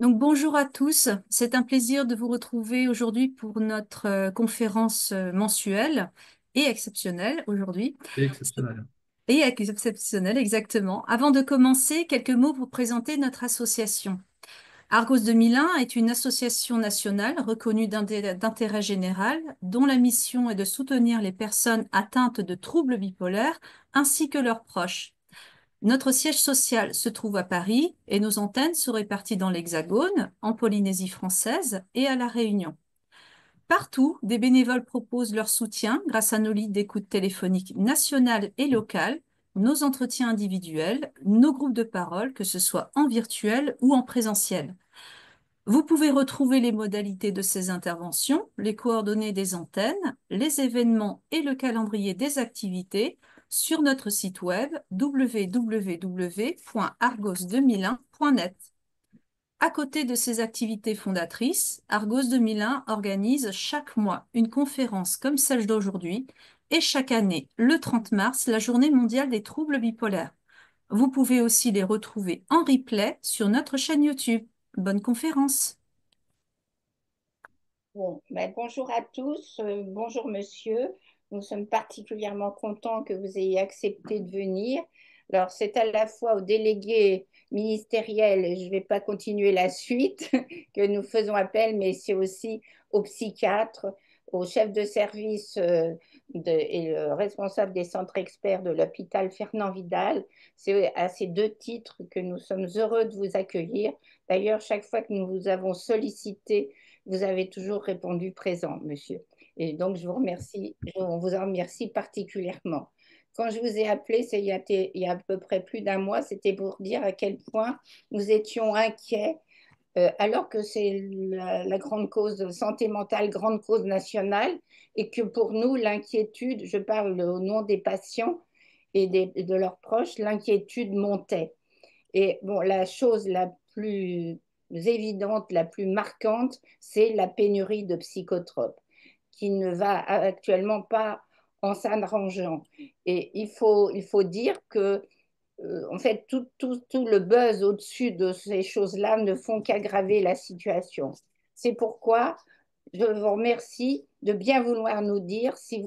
Donc bonjour à tous, c'est un plaisir de vous retrouver aujourd'hui pour notre conférence mensuelle et exceptionnelle aujourd'hui. Exceptionnel. Et exceptionnelle, exactement. Avant de commencer, quelques mots pour présenter notre association. Argos 2001 est une association nationale reconnue d'intérêt général dont la mission est de soutenir les personnes atteintes de troubles bipolaires ainsi que leurs proches. Notre siège social se trouve à Paris et nos antennes sont réparties dans l'Hexagone, en Polynésie française et à La Réunion. Partout, des bénévoles proposent leur soutien grâce à nos lignes d'écoute téléphonique nationales et locales, nos entretiens individuels, nos groupes de parole, que ce soit en virtuel ou en présentiel. Vous pouvez retrouver les modalités de ces interventions, les coordonnées des antennes, les événements et le calendrier des activités sur notre site web www.argos2001.net. À côté de ces activités fondatrices, Argos 2001 organise chaque mois une conférence comme celle d'aujourd'hui et chaque année, le 30 mars, la Journée mondiale des troubles bipolaires. Vous pouvez aussi les retrouver en replay sur notre chaîne YouTube. Bonne conférence! Bon, bonjour à tous, bonjour monsieur. Nous sommes particulièrement contents que vous ayez accepté de venir. Alors, c'est à la fois aux délégués ministériels, et je ne vais pas continuer la suite, que nous faisons appel, mais c'est aussi aux psychiatres, aux chefs de service et le responsable des centres experts de l'hôpital Fernand Vidal. C'est à ces deux titres que nous sommes heureux de vous accueillir. D'ailleurs, chaque fois que nous vous avons sollicité, vous avez toujours répondu présent, monsieur. Et donc, je vous remercie, on vous en remercie particulièrement. Quand je vous ai appelé, c'est il y a à peu près plus d'un mois, c'était pour dire à quel point nous étions inquiets, alors que c'est la grande cause de santé mentale, grande cause nationale, et que pour nous, l'inquiétude, je parle au nom des patients et de leurs proches, l'inquiétude montait. Et bon, la chose la plus évidente, la plus marquante, c'est la pénurie de psychotropes, qui ne va actuellement pas en s'arrangeant. Et il faut dire que, en fait, tout le buzz au-dessus de ces choses-là ne font qu'aggraver la situation. C'est pourquoi je vous remercie de bien vouloir nous dire ce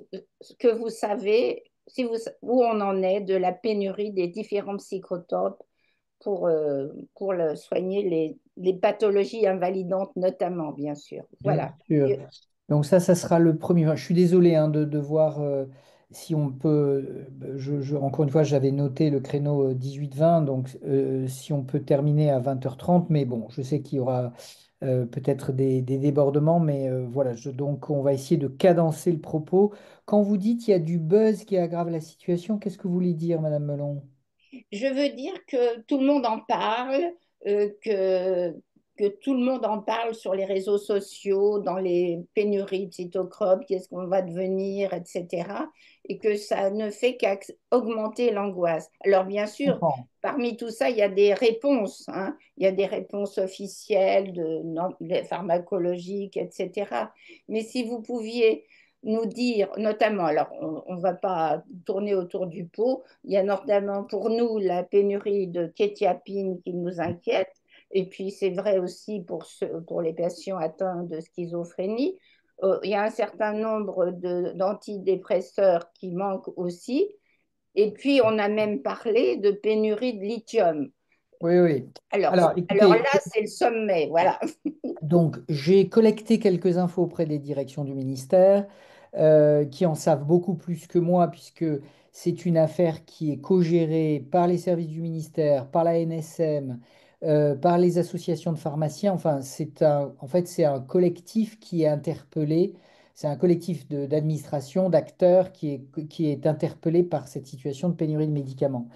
que vous savez, où on en est de la pénurie des différents psychotropes pour soigner les pathologies invalidantes notamment, bien sûr. Bien Voilà. sûr. Donc ça sera le premier. Enfin, je suis désolé de voir si on peut. Encore une fois, j'avais noté le créneau 18-20, donc si on peut terminer à 20h30, mais bon, je sais qu'il y aura peut-être des débordements, mais voilà, donc on va essayer de cadencer le propos. Quand vous dites il y a du buzz qui aggrave la situation, qu'est-ce que vous voulez dire, Madame Melon? Je veux dire que tout le monde en parle, euh, que, que tout le monde en parle sur les réseaux sociaux, dans les pénuries de cytochrome, qu'est-ce qu'on va devenir, etc. Et que ça ne fait qu'augmenter l'angoisse. Alors, bien Je sûr, comprends. parmi tout ça, il y a des réponses, hein. Il y a des réponses officielles, pharmacologiques, etc. Mais si vous pouviez nous dire, notamment, alors on ne va pas tourner autour du pot, il y a notamment pour nous la pénurie de kétiapine qui nous inquiète, et puis c'est vrai aussi pour les patients atteints de schizophrénie. Il y a un certain nombre d'antidépresseurs qui manquent aussi, et puis on a même parlé de pénurie de lithium. Oui, oui. Alors, Alors, alors écoutez, là, c'est le sommet, voilà. donc, j'ai collecté quelques infos auprès des directions du ministère qui en savent beaucoup plus que moi, puisque c'est une affaire qui est co-gérée par les services du ministère, par la NSM, par les associations de pharmaciens. Enfin, en fait, c'est un collectif qui est interpellé. C'est un collectif d'administration, d'acteurs qui est interpellé par cette situation de pénurie de médicaments.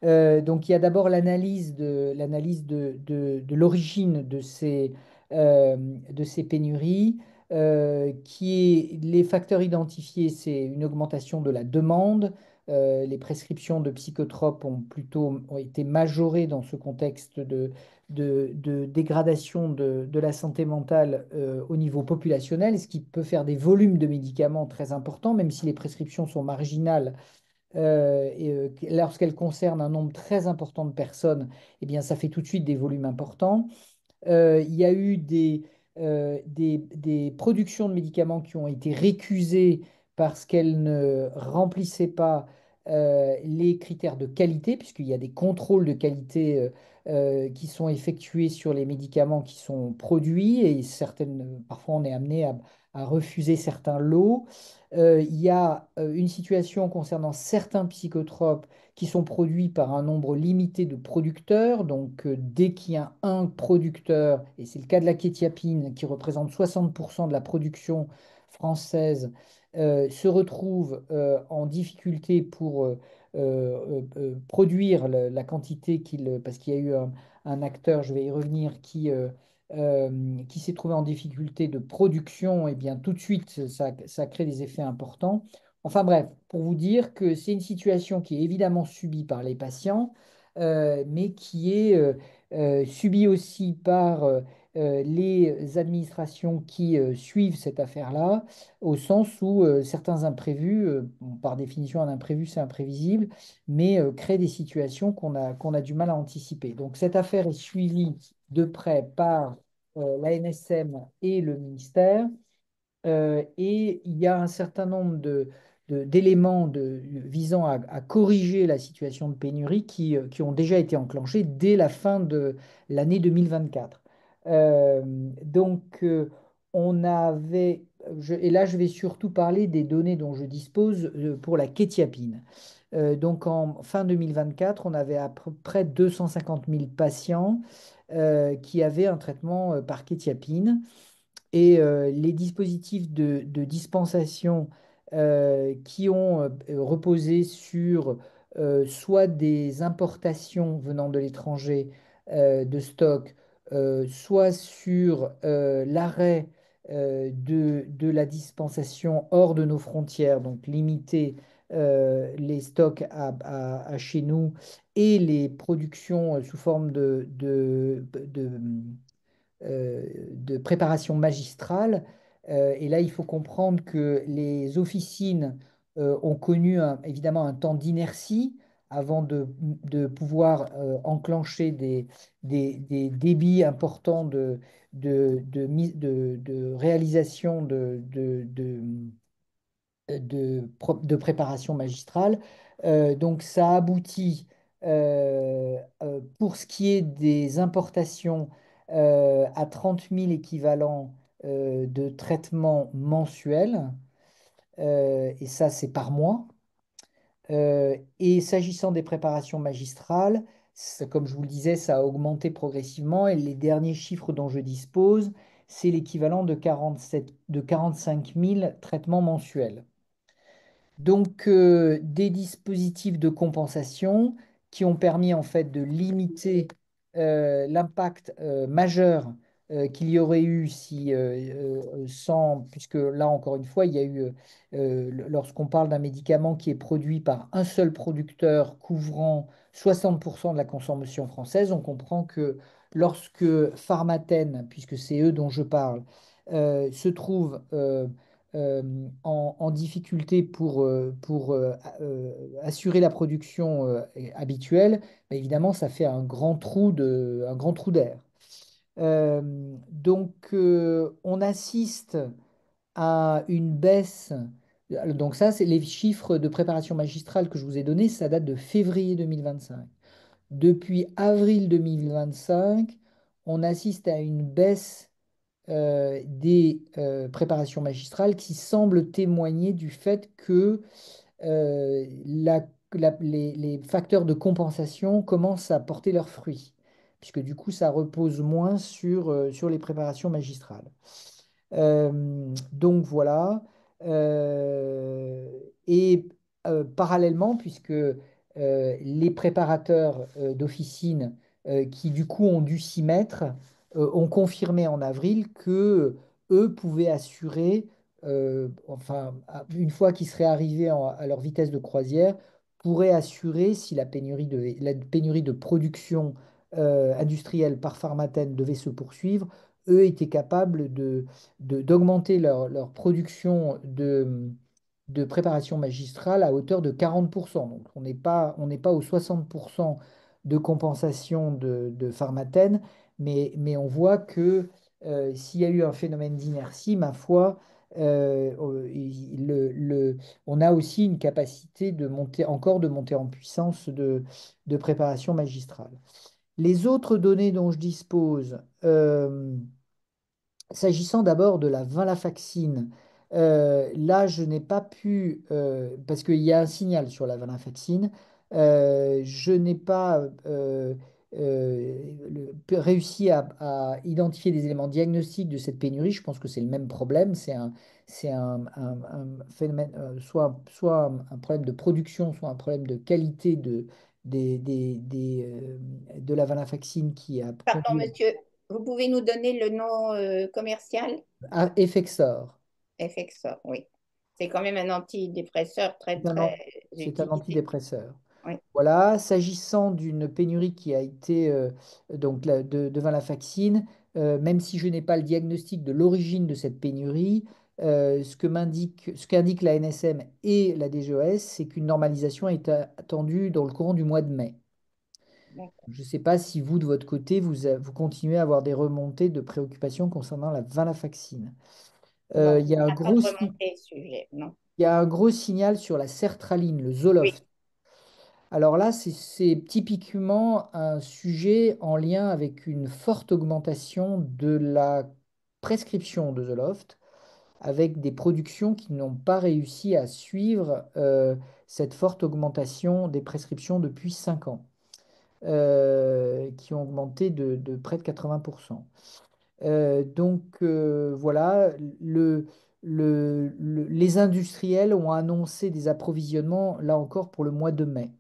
Donc, il y a d'abord l'analyse de l'origine de ces pénuries, qui est les facteurs identifiés, c'est une augmentation de la demande. Les prescriptions de psychotropes ont été majorées dans ce contexte de dégradation de la santé mentale au niveau populationnel, ce qui peut faire des volumes de médicaments très importants, même si les prescriptions sont marginales lorsqu'elle concerne un nombre très important de personnes, eh bien, ça fait tout de suite des volumes importants. Il y a eu des productions de médicaments qui ont été récusées parce qu'elles ne remplissaient pas les critères de qualité, puisqu'il y a des contrôles de qualité qui sont effectués sur les médicaments qui sont produits et parfois on est amené à refuser certains lots. Il y a une situation concernant certains psychotropes qui sont produits par un nombre limité de producteurs. Donc, dès qu'il y a un producteur, et c'est le cas de la kétiapine, qui représente 60% de la production française, se retrouve en difficulté pour produire la quantité parce qu'il y a eu un acteur, je vais y revenir, qui s'est trouvé en difficulté de production, et bien tout de suite, ça crée des effets importants. Enfin bref, pour vous dire que c'est une situation qui est évidemment subie par les patients, mais qui est subie aussi par les administrations qui suivent cette affaire-là, au sens où certains imprévus, bon, par définition un imprévu c'est imprévisible, mais créent des situations qu'on a du mal à anticiper. Donc cette affaire est suivie de près par l'ANSM et le ministère. Et il y a un certain nombre d'éléments visant à corriger la situation de pénurie qui ont déjà été enclenchés dès la fin de l'année 2024. Euh, donc, on avait, et là, je vais surtout parler des données dont je dispose pour la kétiapine. Donc, en fin 2024, on avait à peu près 250 000 patients qui avaient un traitement par kétiapine. Et les dispositifs de dispensation qui ont reposé sur soit des importations venant de l'étranger de stock, soit sur l'arrêt de la dispensation hors de nos frontières, donc limiter les stocks à chez nous et les productions sous forme de préparation magistrale. Et là, il faut comprendre que les officines ont connu évidemment un temps d'inertie avant de pouvoir enclencher des débits importants de réalisation de préparation magistrale. Donc ça aboutit, pour ce qui est des importations, à 30 000 équivalents de traitements mensuels. Et ça, c'est par mois. Et s'agissant des préparations magistrales, comme je vous le disais, ça a augmenté progressivement. Et les derniers chiffres dont je dispose, c'est l'équivalent de 45 000 traitements mensuels. Donc, des dispositifs de compensation qui ont permis en fait de limiter l'impact majeur qu'il y aurait eu si, puisque là encore une fois, il y a eu, lorsqu'on parle d'un médicament qui est produit par un seul producteur couvrant 60% de la consommation française, on comprend que lorsque Pharmathen, puisque c'est eux dont je parle, se trouve en difficulté pour assurer la production habituelle, bah, évidemment, ça fait un grand trou d'air. Euh, donc, on assiste à une baisse. Donc ça, c'est les chiffres de préparation magistrale que je vous ai donnés, ça date de février 2025. Depuis avril 2025, on assiste à une baisse des préparations magistrales qui semblent témoigner du fait que les facteurs de compensation commencent à porter leurs fruits, puisque du coup, ça repose moins sur les préparations magistrales. Donc voilà. Euh, et parallèlement, puisque les préparateurs d'officine qui du coup ont dû s'y mettre, ont confirmé en avril que eux pouvaient assurer, enfin, une fois qu'ils seraient arrivés à leur vitesse de croisière, pourraient assurer, si la pénurie de production industrielle par Pharmathen devait se poursuivre, eux étaient capables d'augmenter leur production de préparation magistrale à hauteur de 40%. Donc on n'est pas aux 60% de compensation de Pharmatène, mais on voit que s'il y a eu un phénomène d'inertie, ma foi, on a aussi une capacité de monter, encore de monter en puissance de préparation magistrale. Les autres données dont je dispose, s'agissant d'abord de la venlafaxine, là, je n'ai pas pu, parce qu'il y a un signal sur la venlafaxine, je n'ai pas réussi à identifier des éléments diagnostiques de cette pénurie. Je pense que c'est le même problème. C'est un phénomène, soit un problème de production, soit un problème de qualité de la venlafaxine qui a Pardon, conduit monsieur, vous pouvez nous donner le nom commercial? à Effexor. Effexor, oui. C'est quand même un antidépresseur très, C'est un, an- très c'est un utilisé. antidépresseur. Oui, Voilà, s'agissant d'une pénurie qui a été donc de venlafaxine, même si je n'ai pas le diagnostic de l'origine de cette pénurie, ce qu'indique la NSM et la DGOS, c'est qu'une normalisation est attendue dans le courant du mois de mai. d'accord. Je ne sais pas si vous, de votre côté, vous continuez à avoir des remontées de préoccupations concernant la venlafaxine. Non, Il y a on un n'a pas gros, de si- remontée sujet, non. il y a un gros signal sur la sertraline, le Oui, Zoloft. Alors là, c'est typiquement un sujet en lien avec une forte augmentation de la prescription de Zoloft, avec des productions qui n'ont pas réussi à suivre cette forte augmentation des prescriptions depuis 5 ans, qui ont augmenté de près de 80%. Voilà, les industriels ont annoncé des approvisionnements, là encore, pour le mois de mai.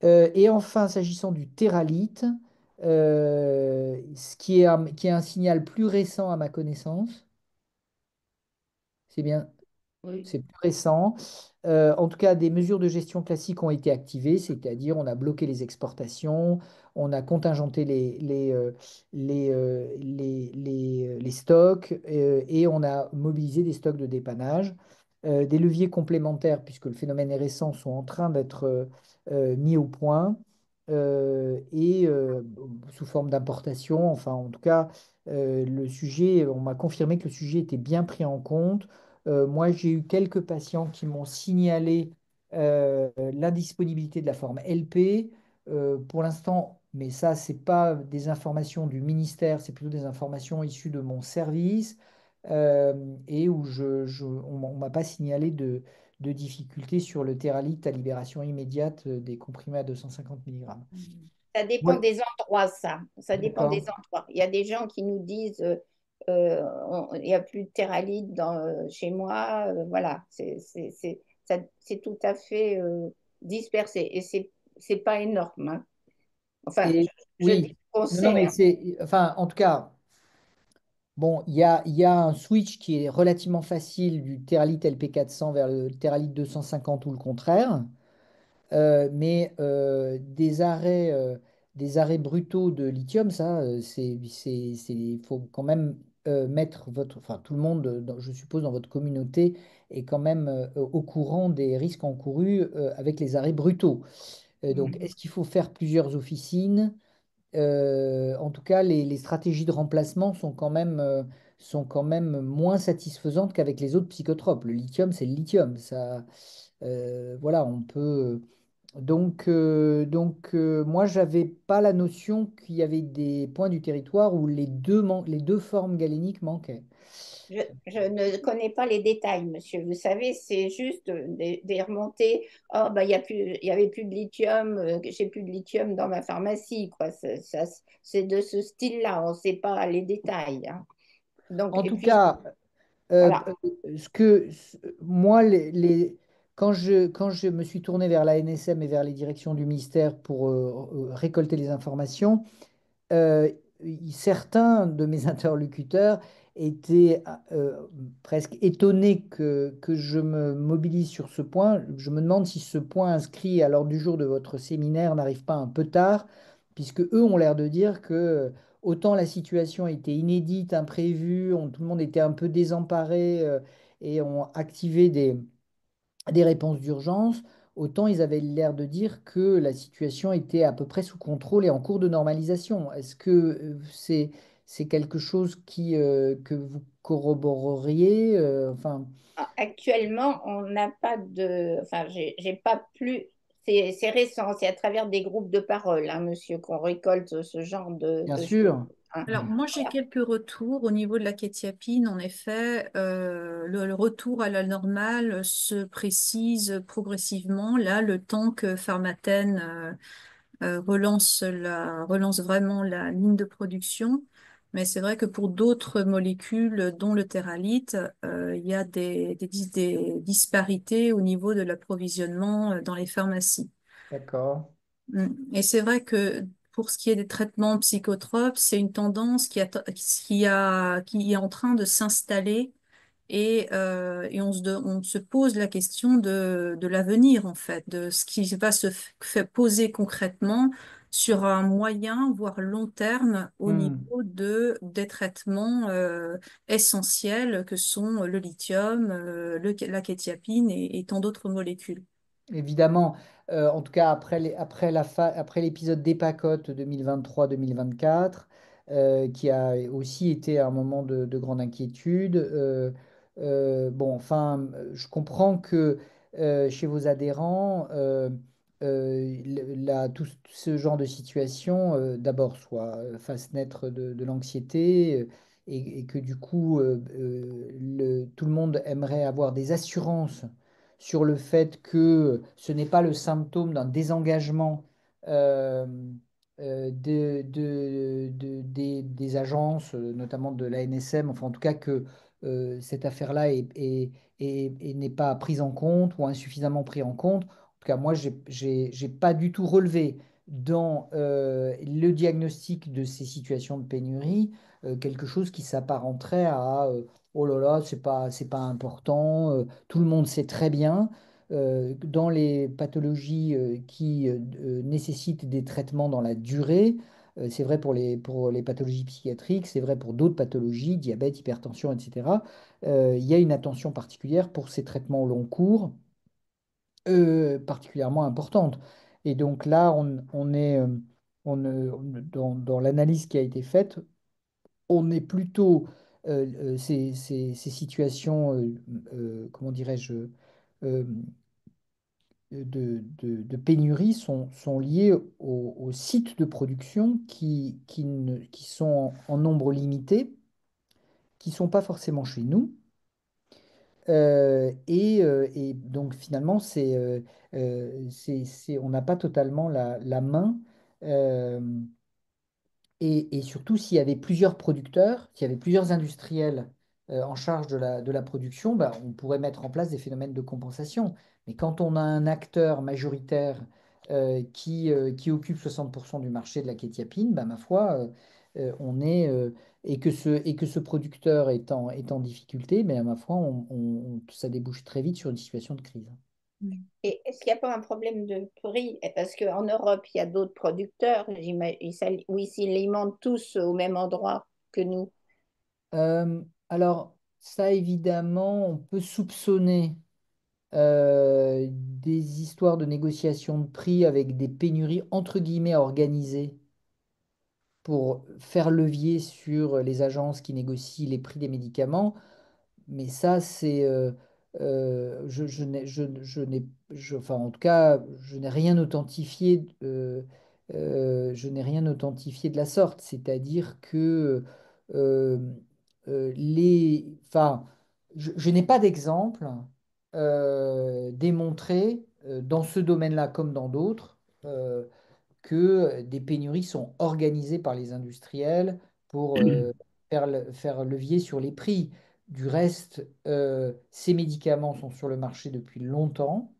Et enfin, s'agissant du Teralite, qui est un signal plus récent à ma connaissance, c'est bien, oui. c'est plus récent. En tout cas, des mesures de gestion classiques ont été activées, c'est-à-dire on a bloqué les exportations, on a contingenté les stocks et on a mobilisé des stocks de dépannage. Des leviers complémentaires, puisque le phénomène est récent, sont en train d'être mis au point et sous forme d'importation. Enfin, en tout cas, on m'a confirmé que le sujet était bien pris en compte. Moi, j'ai eu quelques patients qui m'ont signalé l'indisponibilité de la forme LP. Pour l'instant, mais ça, c'est pas des informations du ministère, c'est plutôt des informations issues de mon service euh, et où on m'a pas signalé de difficultés sur le Teralite à libération immédiate des comprimés à 250 mg. Ça dépend Ouais, des endroits, ça. Ça dépend des d'accord. endroits. Il y a des gens qui nous disent il n'y a plus de terralite chez moi. Voilà, c'est tout à fait dispersé. Et c'est pas énorme, hein. Enfin, Et je dis oui, ce qu'on non, non, sait, mais hein. enfin, en tout cas. Bon, il y a un switch qui est relativement facile du Teralite LP400 vers le Teralite 250 ou le contraire. Mais des arrêts brutaux de lithium, ça, il faut quand même enfin, tout le monde, je suppose, dans votre communauté est quand même au courant des risques encourus avec les arrêts brutaux. Donc, Mhm. est-ce qu'il faut faire plusieurs officines? En tout cas, les stratégies de remplacement sont quand même moins satisfaisantes qu'avec les autres psychotropes. Le lithium, c'est le lithium. Ça, voilà, on peut. Donc, moi, j'avais pas la notion qu'il y avait des points du territoire où les deux formes galéniques manquaient. Je ne connais pas les détails, monsieur. Vous savez, c'est juste des remontées. Oh, bah, il y avait plus de lithium, j'ai plus de lithium dans ma pharmacie, quoi. C'est de ce style-là. On ne sait pas les détails, hein. Donc, En et tout puis, cas, voilà. moi, quand je me suis tourné vers la NSM et vers les directions du ministère pour récolter les informations, euh, certains de mes interlocuteurs étaient presque étonnés que je me mobilise sur ce point. Je me demande si ce point inscrit à l'ordre du jour de votre séminaire n'arrive pas un peu tard, puisque eux ont l'air de dire que autant la situation était inédite, imprévue, tout le monde était un peu désemparé et ont activé des réponses d'urgence. autant ils avaient l'air de dire que la situation était à peu près sous contrôle et en cours de normalisation. Est-ce que c'est quelque chose que vous corroboreriez? Enfin, Actuellement, on n'a pas de, enfin, j'ai pas plus, c'est récent, c'est à travers des groupes de parole, hein, monsieur, qu'on récolte ce genre bien de choses, sûr. hein. Alors, moi, j'ai quelques retours au niveau de la kétiapine. En effet, le retour à la normale se précise progressivement. Là, le temps que Pharmatène relance vraiment la ligne de production. Mais c'est vrai que pour d'autres molécules, dont le téralite, il y a des disparités au niveau de l'approvisionnement dans les pharmacies. D'accord. Et c'est vrai que pour ce qui est des traitements psychotropes, c'est une tendance qui est en train de s'installer et on se pose la question de l'avenir, en fait, de ce qui va faire poser concrètement sur un moyen, voire long terme, au Hmm. niveau des traitements essentiels que sont le lithium, la kétiapine et tant d'autres molécules. Évidemment, en tout cas après l'épisode d'Epacote 2023-2024, qui a aussi été un moment de grande inquiétude. Bon, enfin, je comprends que chez vos adhérents, tout ce genre de situation, d'abord, fasse naître de l'anxiété, et que du coup, tout le monde aimerait avoir des assurances sur le fait que ce n'est pas le symptôme d'un désengagement euh, des agences, notamment de la NSM, enfin en tout cas que cette affaire-là n'est pas prise en compte ou insuffisamment prise en compte. En tout cas, moi, j'ai pas du tout relevé dans le diagnostic de ces situations de pénurie quelque chose qui s'apparenterait à oh là là, c'est pas important, tout le monde sait très bien. Dans les pathologies qui nécessitent des traitements dans la durée, c'est vrai pour les pathologies psychiatriques, c'est vrai pour d'autres pathologies, diabète, hypertension, etc. Il y a une attention particulière pour ces traitements au long cours, particulièrement importante. Et donc là, on est dans l'analyse qui a été faite, on est plutôt ces situations, comment dirais-je, euh, de pénurie sont liées aux sites de production qui sont en nombre limité, qui ne sont pas forcément chez nous. Et donc finalement, on n'a pas totalement la main. euh, et surtout, s'il y avait plusieurs producteurs, s'il y avait plusieurs industriels en charge de la production, bah, on pourrait mettre en place des phénomènes de compensation. Mais quand on a un acteur majoritaire qui occupe 60% du marché de la kétiapine, bah, ma foi, on est, et que ce producteur est en difficulté, mais à ma foi, ça débouche très vite sur une situation de crise. Et est-ce qu'il n'y a pas un problème de prix? Parce qu'en Europe, il y a d'autres producteurs, où ils s'alimentent tous au même endroit que nous. Alors, ça, évidemment, on peut soupçonner des histoires de négociation de prix avec des pénuries entre guillemets organisées pour faire levier sur les agences qui négocient les prix des médicaments. Mais ça, enfin, en tout cas, je n'ai rien authentifié de la sorte. C'est-à-dire que euh, enfin, je n'ai pas d'exemple démontré dans ce domaine-là comme dans d'autres. Que des pénuries sont organisées par les industriels pour faire levier sur les prix. Du reste, ces médicaments sont sur le marché depuis longtemps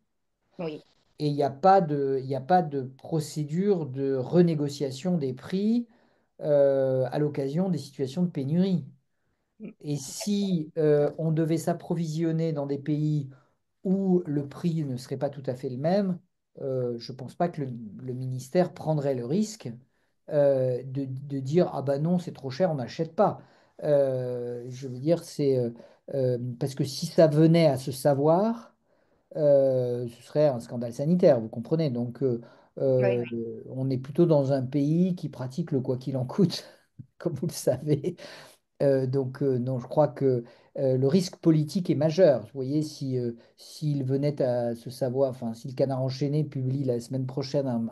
Oui. et il n'y a pas de procédure de renégociation des prix à l'occasion des situations de pénurie. Et si on devait s'approvisionner dans des pays où le prix ne serait pas tout à fait le même, je ne pense pas que le ministère prendrait le risque de dire ah bah non, c'est trop cher, on n'achète pas. Je veux dire, parce que si ça venait à se savoir, ce serait un scandale sanitaire, vous comprenez. Donc, Oui, euh, oui, on est plutôt dans un pays qui pratique le quoi qu'il en coûte, comme vous le savez. Non, je crois que le risque politique est majeur. Vous voyez, si, s'il venait à se savoir, enfin, si le Canard enchaîné publie la semaine prochaine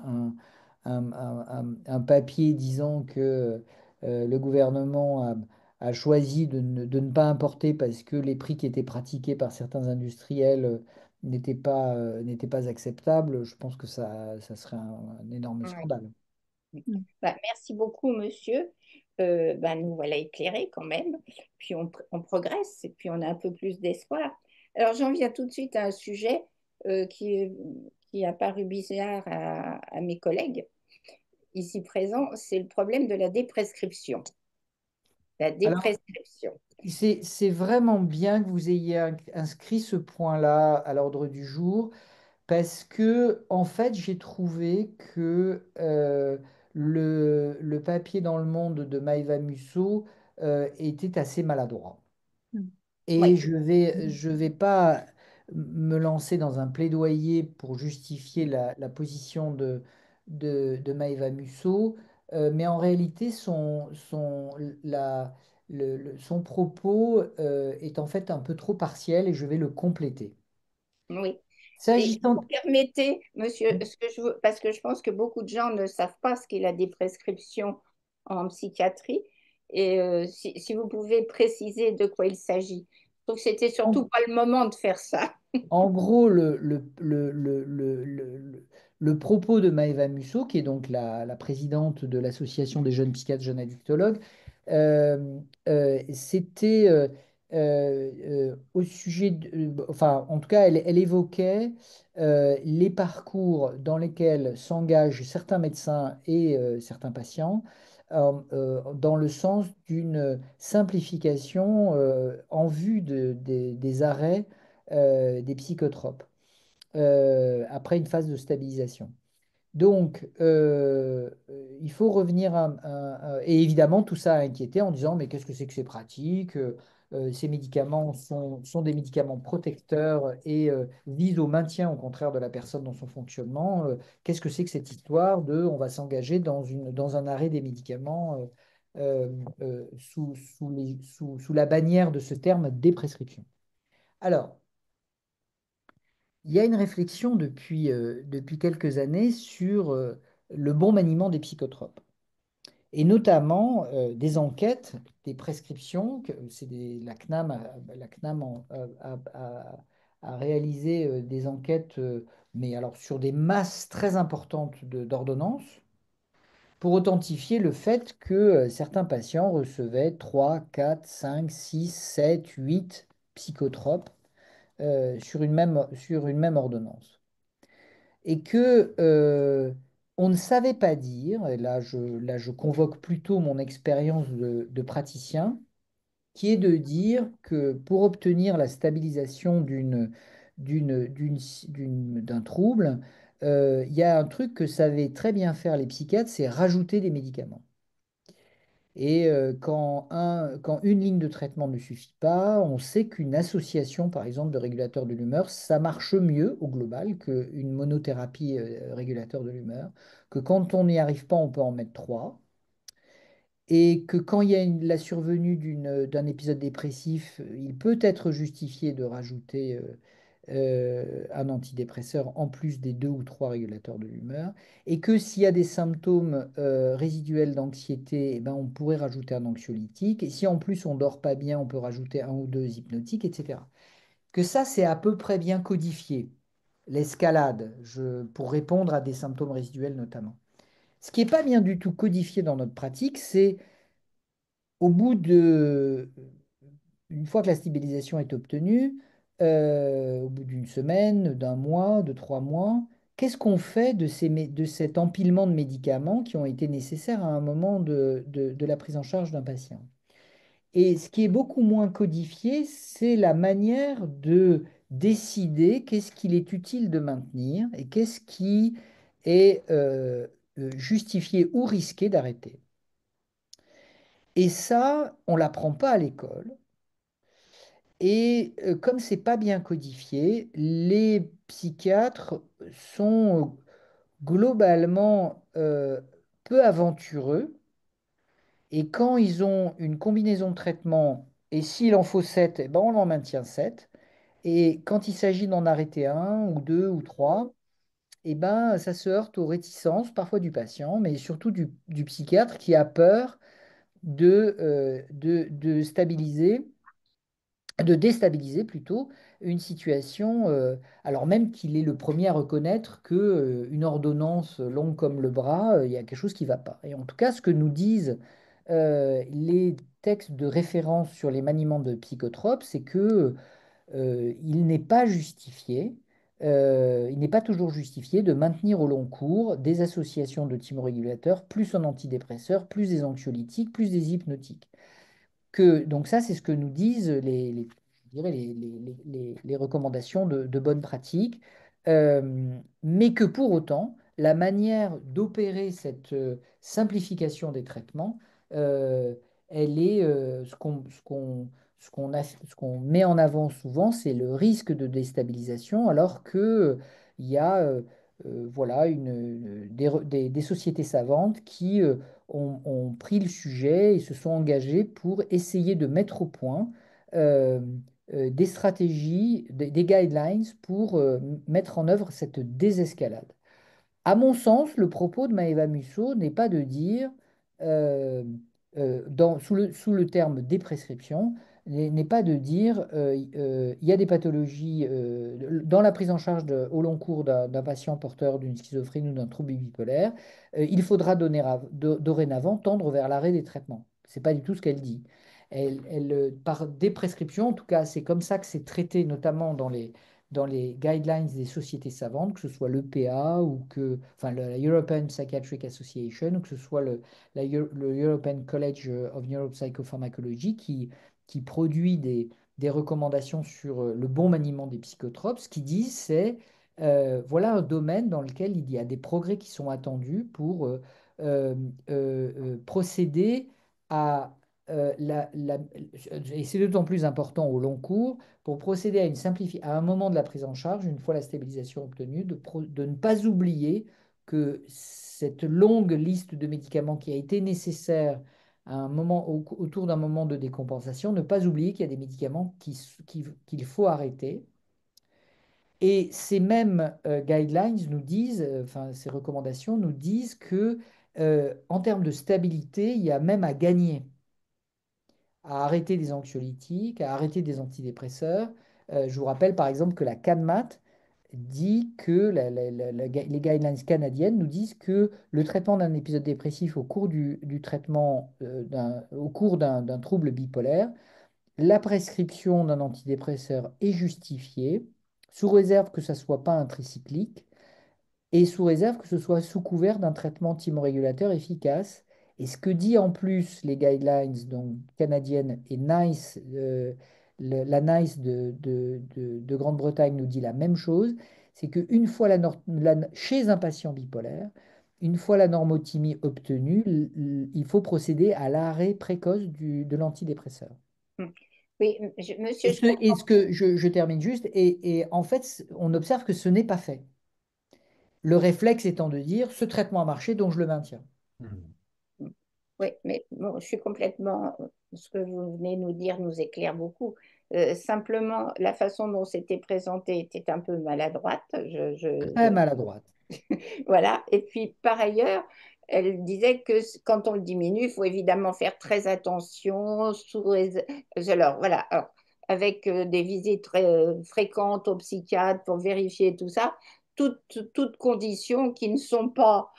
un papier disant que le gouvernement a choisi de ne pas importer parce que les prix qui étaient pratiqués par certains industriels n'étaient pas acceptables, je pense que ça serait un énorme oui. scandale. Mm. Bah, merci beaucoup, monsieur. Bah, nous voilà éclairés quand même. Puis on progresse et puis on a un peu plus d'espoir. Alors j'en viens tout de suite à un sujet qui a paru bizarre à mes collègues ici présents, c'est le problème de la déprescription. La Alors, déprescription. c'est vraiment bien que vous ayez inscrit ce point-là à l'ordre du jour parce que, en fait, j'ai trouvé que le papier dans le monde de Maëva Musso était assez maladroit. Mm. Et Oui, je vais pas me lancer dans un plaidoyer pour justifier la position de Maëva Musso, mais en réalité, son propos est en fait un peu trop partiel et je vais le compléter. oui. Et si vous S'agissant, permettez, monsieur, parce que je pense que beaucoup de gens ne savent pas ce qu'est la déprescription en psychiatrie, et si vous pouvez préciser de quoi il s'agit. Je trouve que c'était surtout pas le moment de faire ça. En gros, le propos de Maëva Musso, qui est donc la présidente de l'Association des jeunes psychiatres, jeunes addictologues, c'était au sujet enfin, en tout cas, elle évoquait les parcours dans lesquels s'engagent certains médecins et certains patients dans le sens d'une simplification en vue des arrêts des psychotropes après une phase de stabilisation. Donc, il faut revenir et évidemment, tout ça a inquiété en disant, mais qu'est-ce que c'est que ces pratiques? Ces médicaments sont des médicaments protecteurs et visent au maintien, au contraire, de la personne dans son fonctionnement. Qu'est-ce que c'est que cette histoire de on va s'engager dans un arrêt des médicaments sous la bannière de ce terme des prescriptions? Alors, il y a une réflexion depuis quelques années sur le bon maniement des psychotropes, et notamment des enquêtes, des prescriptions, la CNAM, la CNAM a réalisé des enquêtes, mais alors sur des masses très importantes d'ordonnances, pour authentifier le fait que certains patients recevaient 3, 4, 5, 6, 7, 8 psychotropes sur une même ordonnance et que on ne savait pas dire, et là je convoque plutôt mon expérience de praticien, qui est de dire que pour obtenir la stabilisation d'un trouble, il y a un truc que savaient très bien faire les psychiatres, c'est rajouter des médicaments. Et quand une ligne de traitement ne suffit pas, on sait qu'une association, par exemple, de régulateurs de l'humeur, ça marche mieux au global qu'une monothérapie régulateur de l'humeur, que quand on n'y arrive pas, on peut en mettre trois, et que quand il y a la survenue d'un épisode dépressif, il peut être justifié de rajouter un antidépresseur en plus des deux ou trois régulateurs de l'humeur, et que s'il y a des symptômes résiduels d'anxiété, eh ben, on pourrait rajouter un anxiolytique, et si en plus on dort pas bien, on peut rajouter un ou deux hypnotiques, etc. Que ça, c'est à peu près bien codifié, l'escalade, pour répondre à des symptômes résiduels notamment. Ce qui n'est pas bien du tout codifié dans notre pratique, c'est une fois que la stabilisation est obtenue, au bout d'une semaine, d'un mois, de 3 mois, qu'est-ce qu'on fait de cet empilement de médicaments qui ont été nécessaires à un moment de la prise en charge d'un patient? Et ce qui est beaucoup moins codifié, c'est la manière de décider qu'est-ce qu'il est utile de maintenir et qu'est-ce qui est justifié ou risqué d'arrêter. Et ça, on ne l'apprend pas à l'école. Et comme c'est pas bien codifié, les psychiatres sont globalement peu aventureux. Et quand ils ont une combinaison de traitements, et s'il en faut 7, eh ben on en maintient 7. Et quand il s'agit d'en arrêter un ou deux ou trois, eh ben, ça se heurte aux réticences, parfois du patient, mais surtout du psychiatre qui a peur de stabiliser, de déstabiliser plutôt une situation, alors même qu'il est le premier à reconnaître que, une ordonnance longue comme le bras, il y a quelque chose qui ne va pas. Et en tout cas, ce que nous disent les textes de référence sur les maniements de psychotropes, c'est que il n'est pas justifié, il n'est pas toujours justifié de maintenir au long cours des associations de thymorégulateurs, plus en antidépresseurs, plus des anxiolytiques, plus des hypnotiques. Donc ça, c'est ce que nous disent je dirais les recommandations de bonne pratique, mais que pour autant, la manière d'opérer cette simplification des traitements, euh, elle est ce qu'on met en avant souvent, c'est le risque de déstabilisation, alors que il y a voilà des sociétés savantes qui ont pris le sujet et se sont engagés pour essayer de mettre au point euh, des stratégies, des guidelines pour mettre en œuvre cette désescalade. À mon sens, le propos de Maëva Musso n'est pas de dire, euh, sous le terme des prescriptions, n'est pas de dire il y a des pathologies dans la prise en charge au long cours d'un patient porteur d'une schizophrénie ou d'un trouble bipolaire, il faudra dorénavant tendre vers l'arrêt des traitements. C'est pas du tout ce qu'elle dit. Par des prescriptions, en tout cas, c'est comme ça que c'est traité, notamment dans les guidelines des sociétés savantes, que ce soit l'EPA ou enfin, la European Psychiatric Association, ou que ce soit le European College of Neuropsychopharmacology, qui produit des recommandations sur le bon maniement des psychotropes. Ce qu'ils disent, c'est voilà un domaine dans lequel il y a des progrès qui sont attendus pour euh, procéder à et c'est d'autant plus important au long cours, pour procéder à à un moment de la prise en charge, une fois la stabilisation obtenue, de ne pas oublier que cette longue liste de médicaments qui a été nécessaire à un moment, autour d'un moment de décompensation, ne pas oublier qu'il y a des médicaments qu'il faut arrêter. Et ces mêmes guidelines nous disent, enfin ces recommandations nous disent que en termes de stabilité, il y a même à gagner à arrêter des anxiolytiques, à arrêter des antidépresseurs. Je vous rappelle par exemple que la CANMAT dit que les guidelines canadiennes nous disent que le traitement d'un épisode dépressif au cours du traitement, au cours d'un trouble bipolaire, la prescription d'un antidépresseur est justifiée, sous réserve que ça ne soit pas un tricyclique et sous réserve que ce soit sous couvert d'un traitement thymorégulateur efficace. Et ce que dit en plus les guidelines donc, canadiennes et NICE, la NICE de Grande-Bretagne nous dit la même chose, c'est qu'une fois chez un patient bipolaire, une fois la normothymie obtenue, il faut procéder à l'arrêt précoce de l'antidépresseur. Oui, monsieur, je comprends. Je termine juste, et en fait, on observe que ce n'est pas fait. Le réflexe étant de dire, ce traitement a marché, donc je le maintiens. Oui, mais bon, je suis complètement. Ce que vous venez nous dire nous éclaire beaucoup. Simplement, la façon dont c'était présenté était un peu maladroite. Très maladroite. Voilà. Et puis, par ailleurs, elle disait que quand on le diminue, il faut évidemment faire très attention. Alors, voilà. Alors, avec des visites très fréquentes au psychiatre pour vérifier tout ça, toutes conditions qui ne sont pas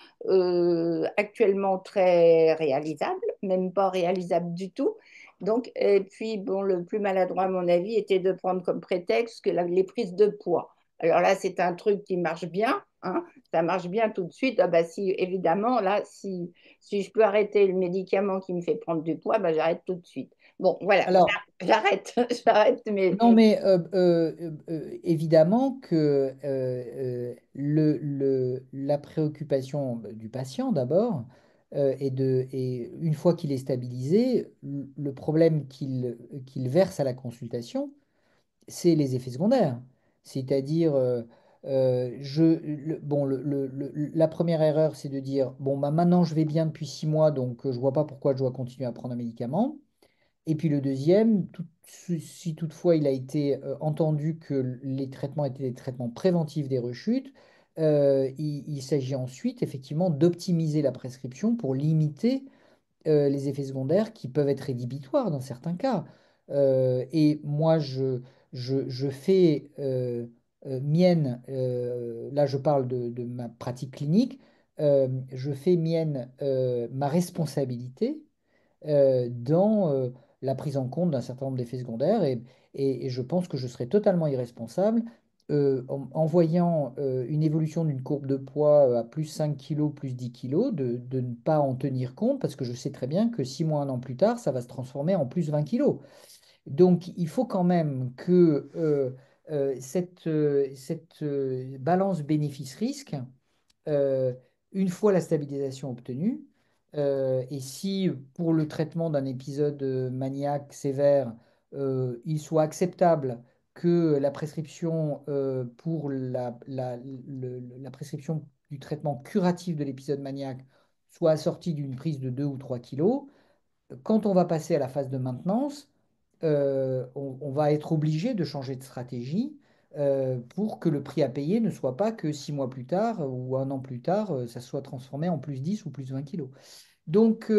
actuellement très réalisables, même pas réalisables du tout. Donc, et puis, bon, le plus maladroit, à mon avis, était de prendre comme prétexte que les prises de poids. Alors là, c'est un truc qui marche bien, hein, ça marche bien tout de suite. Ah bah si, évidemment, là, si je peux arrêter le médicament qui me fait prendre du poids, bah j'arrête tout de suite. Bon, voilà, Alors, j'arrête, j'arrête, mais non, mais évidemment que la préoccupation du patient d'abord, et une fois qu'il est stabilisé, le problème qu'il verse à la consultation, c'est les effets secondaires. C'est-à-dire, bon, la première erreur, c'est de dire, bon, bah, maintenant je vais bien depuis 6 mois, donc je vois pas pourquoi je dois continuer à prendre un médicament. Et puis le deuxième, si toutefois il a été entendu que les traitements étaient des traitements préventifs des rechutes, il s'agit ensuite effectivement d'optimiser la prescription pour limiter les effets secondaires qui peuvent être rédhibitoires dans certains cas. Et moi, je fais mienne, là je parle de ma pratique clinique, je fais mienne ma responsabilité dans la prise en compte d'un certain nombre d'effets secondaires et je pense que je serais totalement irresponsable en voyant une évolution d'une courbe de poids à plus 5 kilos, plus 10 kilos, de ne pas en tenir compte parce que je sais très bien que 6 mois, un an plus tard, ça va se transformer en plus 20 kilos. Donc il faut quand même que cette balance bénéfice-risque, euh, une fois la stabilisation obtenue, et si pour le traitement d'un épisode maniaque sévère, il soit acceptable que la prescription pour la prescription du traitement curatif de l'épisode maniaque soit assortie d'une prise de 2 ou 3 kilos, quand on va passer à la phase de maintenance, on va être obligé de changer de stratégie pour que le prix à payer ne soit pas que 6 mois plus tard ou un an plus tard, ça soit transformé en plus 10 ou plus 20 kilos. Donc,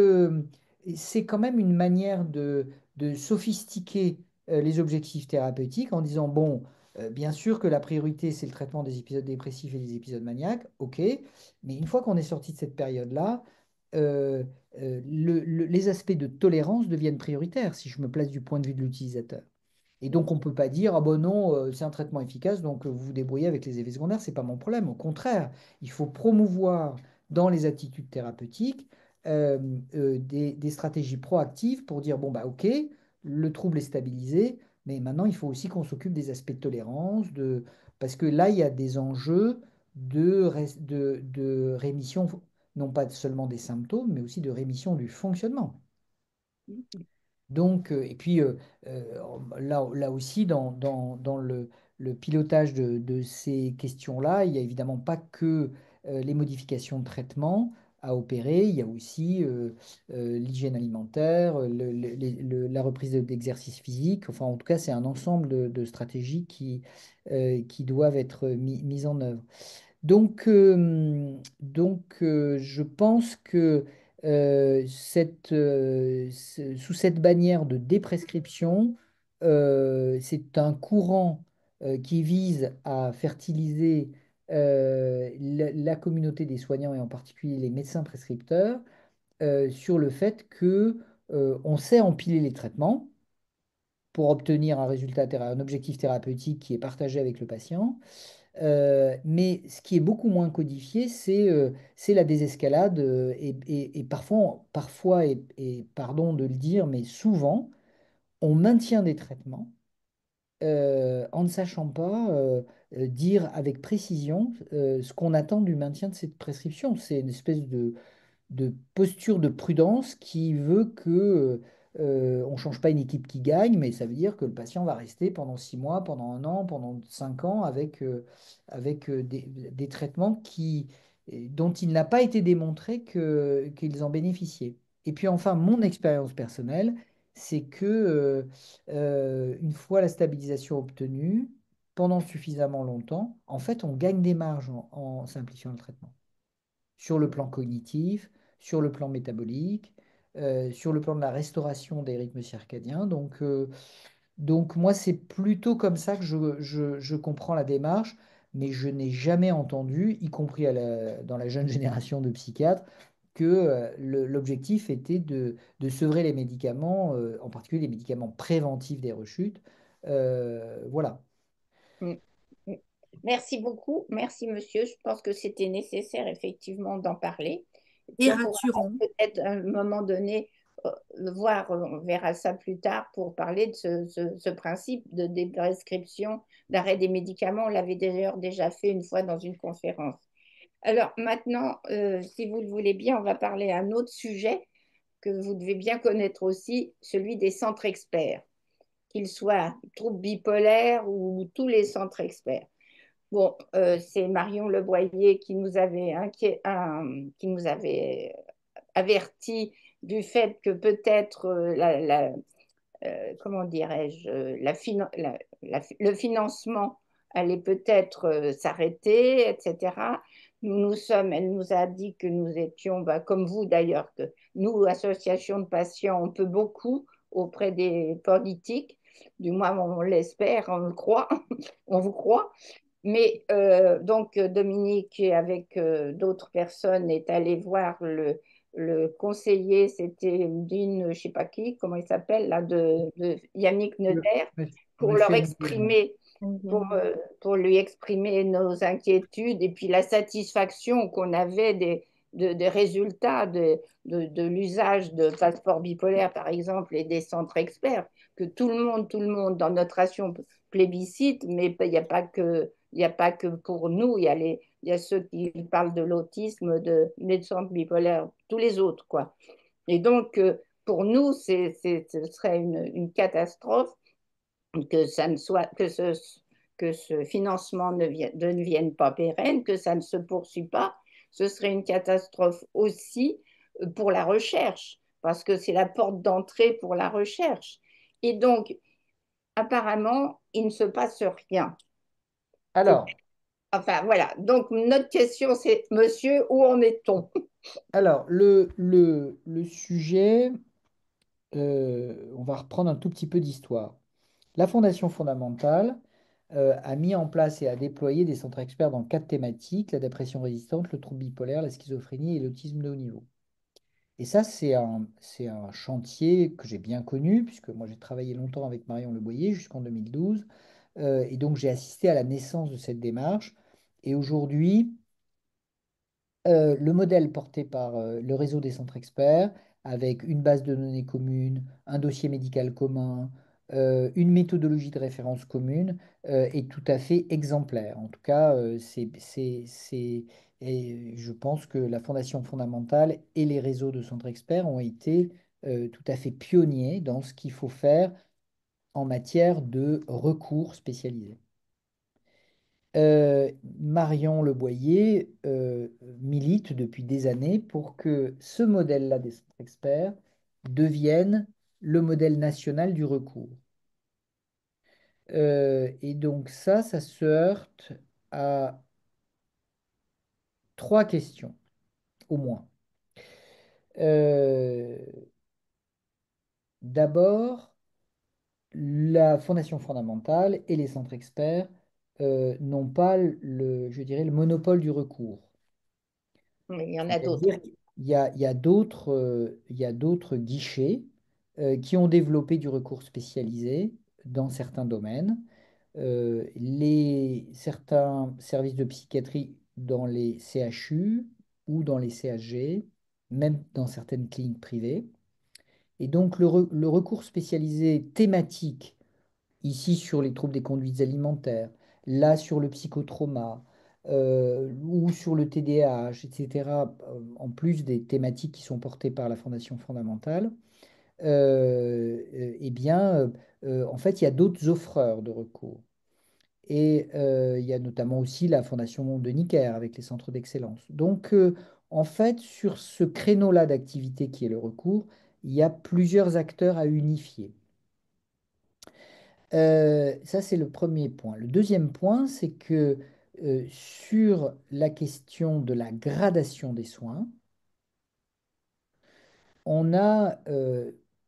c'est quand même une manière de sophistiquer les objectifs thérapeutiques en disant, bon, bien sûr que la priorité, c'est le traitement des épisodes dépressifs et des épisodes maniaques, ok, mais une fois qu'on est sorti de cette période-là, euh, les aspects de tolérance deviennent prioritaires si je me place du point de vue de l'utilisateur. Et donc, on ne peut pas dire, ah bon non, c'est un traitement efficace, donc vous vous débrouillez avec les effets secondaires, c'est pas mon problème. Au contraire, il faut promouvoir dans les attitudes thérapeutiques euh, des stratégies proactives pour dire, bon, bah ok, le trouble est stabilisé, mais maintenant, il faut aussi qu'on s'occupe des aspects de tolérance, parce que là, il y a des enjeux de rémission, non pas seulement des symptômes, mais aussi de rémission du fonctionnement. Donc, et puis là aussi, dans le pilotage de ces questions-là, il n'y a évidemment pas que les modifications de traitement à opérer, il y a aussi l'hygiène alimentaire, la reprise d'exercice physique. Enfin, en tout cas, c'est un ensemble de stratégies qui doivent être mises en œuvre. Je pense que sous cette bannière de déprescription, c'est un courant qui vise à fertiliser la communauté des soignants et en particulier les médecins prescripteurs sur le fait que on sait empiler les traitements pour obtenir un résultat, un objectif thérapeutique qui est partagé avec le patient. Mais ce qui est beaucoup moins codifié, c'est la désescalade et parfois et pardon de le dire, mais souvent, on maintient des traitements en ne sachant pas dire avec précision ce qu'on attend du maintien de cette prescription. C'est une espèce de posture de prudence qui veut que on ne change pas une équipe qui gagne, mais ça veut dire que le patient va rester pendant 6 mois, pendant un an, pendant 5 ans avec des traitements dont il n'a pas été démontré qu'ils en bénéficiaient. Et puis enfin, mon expérience personnelle, c'est que une fois la stabilisation obtenue, pendant suffisamment longtemps, en fait, on gagne des marges en simplifiant le traitement sur le plan cognitif, sur le plan métabolique, sur le plan de la restauration des rythmes circadiens. Donc moi, c'est plutôt comme ça que je comprends la démarche, mais je n'ai jamais entendu, y compris dans la jeune génération de psychiatres, que l'objectif était de sevrer les médicaments, en particulier les médicaments préventifs des rechutes. Voilà. Mm. Mm. Merci beaucoup. Merci, monsieur. Je pense que c'était nécessaire, effectivement, d'en parler. Et Et puis, on pourra rassurant. peut-être à un moment donné voir, on verra ça plus tard pour parler de ce principe de déprescription, d'arrêt des médicaments. On l'avait d'ailleurs déjà fait une fois dans une conférence. Alors maintenant, si vous le voulez bien, on va parler à un autre sujet que vous devez bien connaître aussi, celui des centres experts. qu'ils soient troubles bipolaires ou tous les centres experts. Bon, c'est Marion Leboyer qui nous avait averti du fait que peut-être comment dirais-je, le financement allait peut-être s'arrêter, etc. Elle nous a dit que nous étions, bah, comme vous d'ailleurs, que nous, association de patients, on peut beaucoup auprès des politiques, du moins on l'espère, on le croit, on vous croit. Mais donc Dominique, avec d'autres personnes, est allé voir le conseiller, c'était Dean, je ne sais pas qui, comment il s'appelle, là, de Yannick Le- Neuder, pour leur Monsieur Nguyen. exprimer, pour lui exprimer nos inquiétudes et puis la satisfaction qu'on avait des résultats de l'usage de passeports bipolaires, par exemple, et des centres experts, que tout le monde dans notre ration plébiscite, mais il n'y a pas que il n'y a pas que pour nous, il y a ceux qui parlent de l'autisme, des centres bipolaires, tous les autres, quoi. Et donc, pour nous, ce serait une catastrophe que ça ne soit, que ce financement ne vienne pas pérenne, que ça ne se poursuit pas. Ce serait une catastrophe aussi pour la recherche, parce que c'est la porte d'entrée pour la recherche. Et donc, apparemment, il ne se passe rien. C'est Alors, Enfin, voilà. Donc, notre question, c'est, monsieur, où en est-on? alors le sujet, on va reprendre un tout petit peu d'histoire. La Fondation fondamentale a mis en place et a déployé des centres experts dans quatre thématiques: la dépression résistante, le trouble bipolaire, la schizophrénie et l'autisme de haut niveau. Et ça, c'est un chantier que j'ai bien connu, puisque moi j'ai travaillé longtemps avec Marion Leboyer jusqu'en 2012. Et donc j'ai assisté à la naissance de cette démarche. Et aujourd'hui, le modèle porté par le réseau des centres experts, avec une base de données commune, un dossier médical commun, une méthodologie de référence commune, est tout à fait exemplaire. En tout cas, et je pense que la Fondation fondamentale et les réseaux de centres experts ont été tout à fait pionniers dans ce qu'il faut faire en matière de recours spécialisés. Marion Leboyer milite depuis des années pour que ce modèle-là des centres experts devienne le modèle national du recours. Et donc ça se heurte à trois questions, au moins. Euh, D'abord, la Fondation fondamentale et les centres experts n'ont pas je dirais, le monopole du recours. Mais il y en a d'autres. C'est-à-dire qu'il y a d'autres guichets qui ont développé du recours spécialisé dans certains domaines. Certains services de psychiatrie dans les CHU ou dans les CHG, même dans certaines cliniques privées. Et donc le recours spécialisé thématique, ici sur les troubles des conduites alimentaires, là sur le psychotrauma, ou sur le TDAH, etc., en plus des thématiques qui sont portées par la Fondation fondamentale, eh bien, en fait, il y a d'autres offreurs de recours. Et il y a notamment aussi la Fondation de Necker avec les centres d'excellence. Donc, en fait, sur ce créneau-là d'activité qui est le recours, il y a plusieurs acteurs à unifier. Ça, c'est le premier point. Le deuxième point, c'est que sur la question de la gradation des soins, on a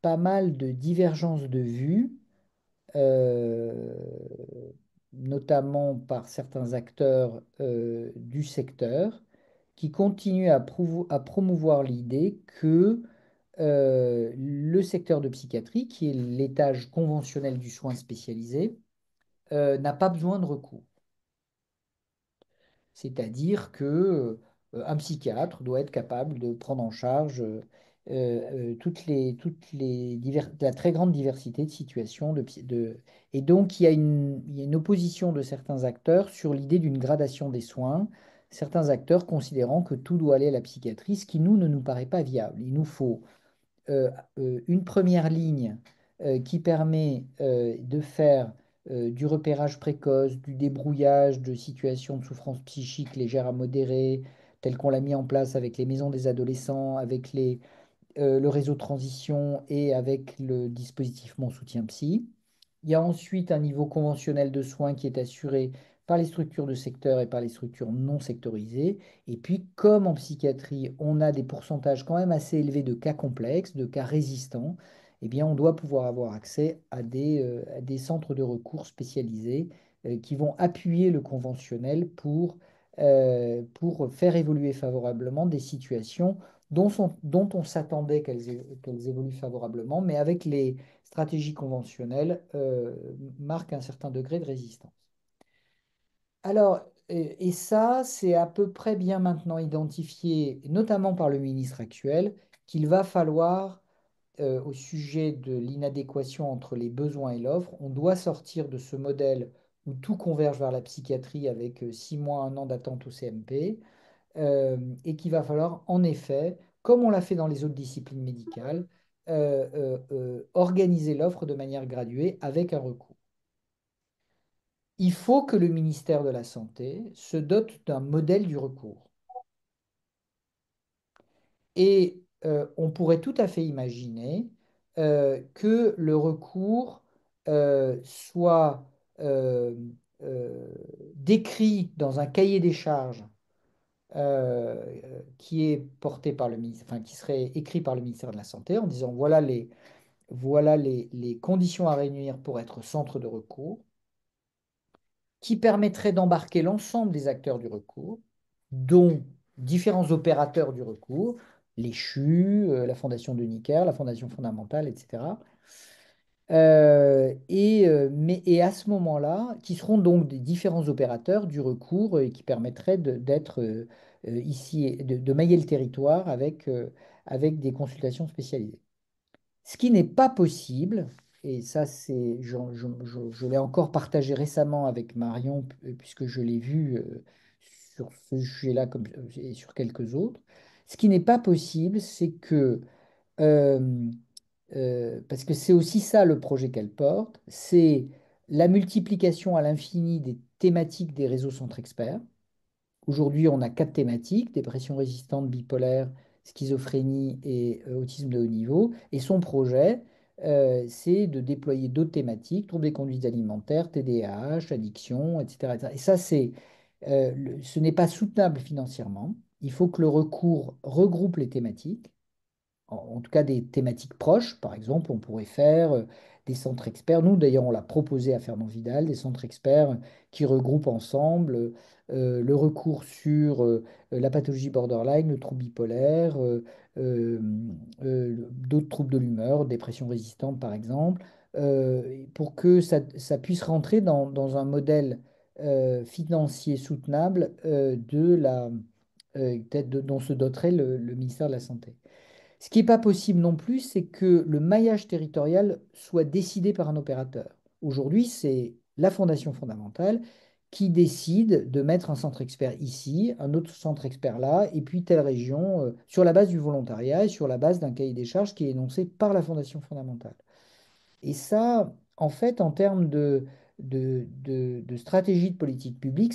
pas mal de divergences de vues, euh, notamment par certains acteurs du secteur, qui continuent à promouvoir l'idée que le secteur de psychiatrie, qui est l'étage conventionnel du soin spécialisé, n'a pas besoin de recours. C'est-à-dire que un psychiatre doit être capable de prendre en charge la très grande diversité de situations. Et donc, il y a une opposition de certains acteurs sur l'idée d'une gradation des soins, certains acteurs considérant que tout doit aller à la psychiatrie, ce qui, nous, ne nous paraît pas viable. Il nous faut une première ligne qui permet de faire du repérage précoce, du débrouillage de situations de souffrance psychique légère à modérée, tel qu'on l'a mis en place avec les maisons des adolescents, avec le réseau transition et avec le dispositif Mon Soutien Psy. Il y a ensuite un niveau conventionnel de soins qui est assuré par les structures de secteur et par les structures non sectorisées. Et puis, comme en psychiatrie, on a des pourcentages quand même assez élevés de cas complexes, de cas résistants, eh bien, on doit pouvoir avoir accès à des centres de recours spécialisés qui vont appuyer le conventionnel pour faire évoluer favorablement des situations dont on s'attendait qu'elles évoluent favorablement, mais avec les stratégies conventionnelles, marquent un certain degré de résistance. Alors, et ça, c'est à peu près bien maintenant identifié, notamment par le ministre actuel, qu'il va falloir, au sujet de l'inadéquation entre les besoins et l'offre, on doit sortir de ce modèle où tout converge vers la psychiatrie avec 6 mois, un an d'attente au CMP, et qu'il va falloir, en effet, comme on l'a fait dans les autres disciplines médicales, organiser l'offre de manière graduée avec un recours. Il faut que le ministère de la Santé se dote d'un modèle du recours. Et on pourrait tout à fait imaginer que le recours soit euh, euh, décrit dans un cahier des charges qui est porté par le ministère, enfin, qui serait écrit par le ministère de la Santé en disant voilà les conditions à réunir pour être centre de recours, qui permettrait d'embarquer l'ensemble des acteurs du recours, dont différents opérateurs du recours, les CHU, la Fondation de Necker, la Fondation fondamentale, etc. Et à ce moment-là, qui seront donc des différents opérateurs du recours et qui permettraient d'être ici, de mailler le territoire avec des consultations spécialisées. Ce qui n'est pas possible, et ça, je l'ai encore partagé récemment avec Marion, puisque je l'ai vu sur ce sujet-là et sur quelques autres. Ce qui n'est pas possible, c'est que, euh, parce que c'est aussi ça le projet qu'elle porte, c'est la multiplication à l'infini des thématiques des réseaux centres experts. Aujourd'hui, on a 4 thématiques, dépression résistante, bipolaire, schizophrénie et autisme de haut niveau. Et son projet, c'est de déployer d'autres thématiques, troubles des conduites alimentaires, TDAH, addiction, etc. etc. Et ça, ce n'est pas soutenable financièrement. Il faut que le recours regroupe les thématiques, en tout cas des thématiques proches. Par exemple, on pourrait faire des centres experts. Nous, d'ailleurs, on l'a proposé à Fernand Vidal, des centres experts qui regroupent ensemble le recours sur la pathologie borderline, le trouble bipolaire, euh, d'autres troubles de l'humeur, dépression résistante, par exemple, pour que ça puisse rentrer dans un modèle financier soutenable dont se doterait le ministère de la Santé. Ce qui n'est pas possible non plus, c'est que le maillage territorial soit décidé par un opérateur. Aujourd'hui, c'est la Fondation fondamentale qui décide de mettre un centre expert ici, un autre centre expert là, et puis telle région, sur la base du volontariat et sur la base d'un cahier des charges qui est énoncé par la Fondation fondamentale. Et ça, en fait, en termes de stratégie de politique publique,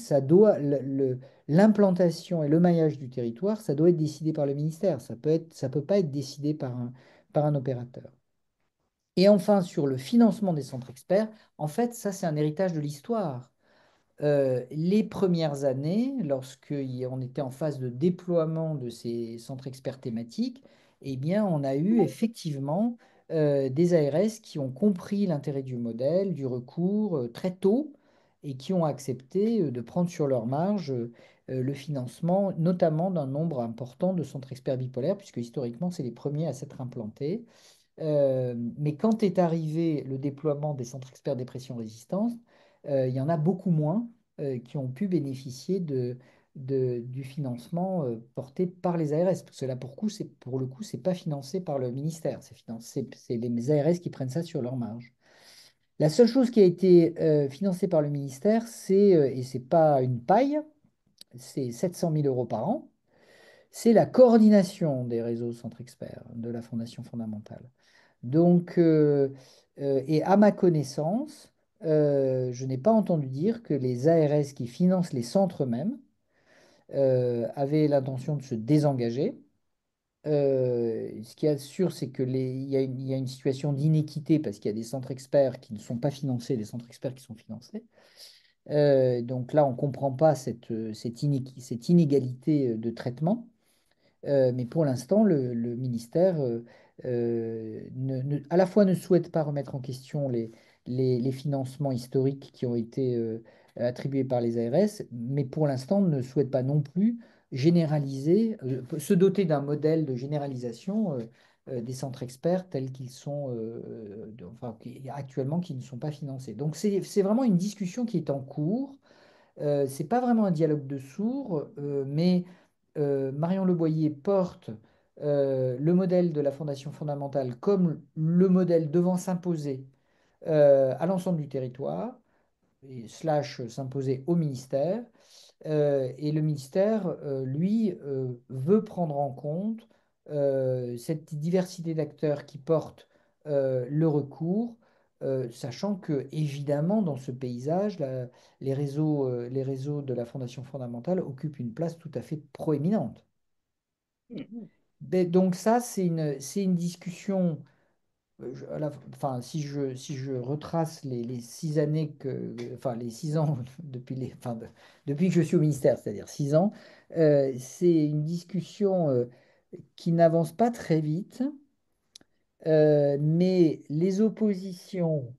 l'implantation et le maillage du territoire, ça doit être décidé par le ministère. Ça peut pas être décidé par un opérateur. Et enfin, sur le financement des centres experts, en fait, ça, c'est un héritage de l'histoire. Les premières années, lorsqu'on était en phase de déploiement de ces centres experts thématiques, eh bien, on a eu effectivement des ARS qui ont compris l'intérêt du modèle, du recours très tôt et qui ont accepté de prendre sur leur marge le financement, notamment d'un nombre important de centres experts bipolaires, puisque historiquement, c'est les premiers à s'être implantés. Mais quand est arrivé le déploiement des centres experts dépression résistance, il y en a beaucoup moins qui ont pu bénéficier du financement porté par les ARS. Parce que là, pour le coup, c'est pas financé par le ministère. C'est les ARS qui prennent ça sur leur marge. La seule chose qui a été financée par le ministère, et c'est pas une paille, c'est 700 000 euros par an, c'est la coordination des réseaux centres experts de la Fondation fondamentale. Donc, et à ma connaissance, je n'ai pas entendu dire que les ARS qui financent les centres eux-mêmes avaient l'intention de se désengager. Ce qui est sûr, c'est il y a une situation d'inéquité parce qu'il y a des centres experts qui ne sont pas financés, des centres experts qui sont financés. Donc là, on ne comprend pas cette inégalité de traitement. Mais pour l'instant, le ministère à la fois ne souhaite pas remettre en question les financements historiques qui ont été attribués par les ARS, mais pour l'instant ne souhaite pas non plus généraliser, se doter d'un modèle de généralisation des centres experts tels qu'ils sont enfin, actuellement qui ne sont pas financés. Donc c'est vraiment une discussion qui est en cours. C'est pas vraiment un dialogue de sourds, mais Marion Leboyer porte le modèle de la Fondation fondamentale comme le modèle devant s'imposer à l'ensemble du territoire, et slash s'imposer au ministère. Et le ministère, lui, veut prendre en compte cette diversité d'acteurs qui portent le recours, sachant que, évidemment, dans ce paysage, les réseaux de la Fondation fondamentale occupent une place tout à fait proéminente. Mhm. Donc ça, c'est une discussion. Enfin, si je retrace les 6 années enfin les 6 ans depuis que je suis au ministère, c'est-à-dire 6 ans, c'est une discussion qui n'avance pas très vite, mais les oppositions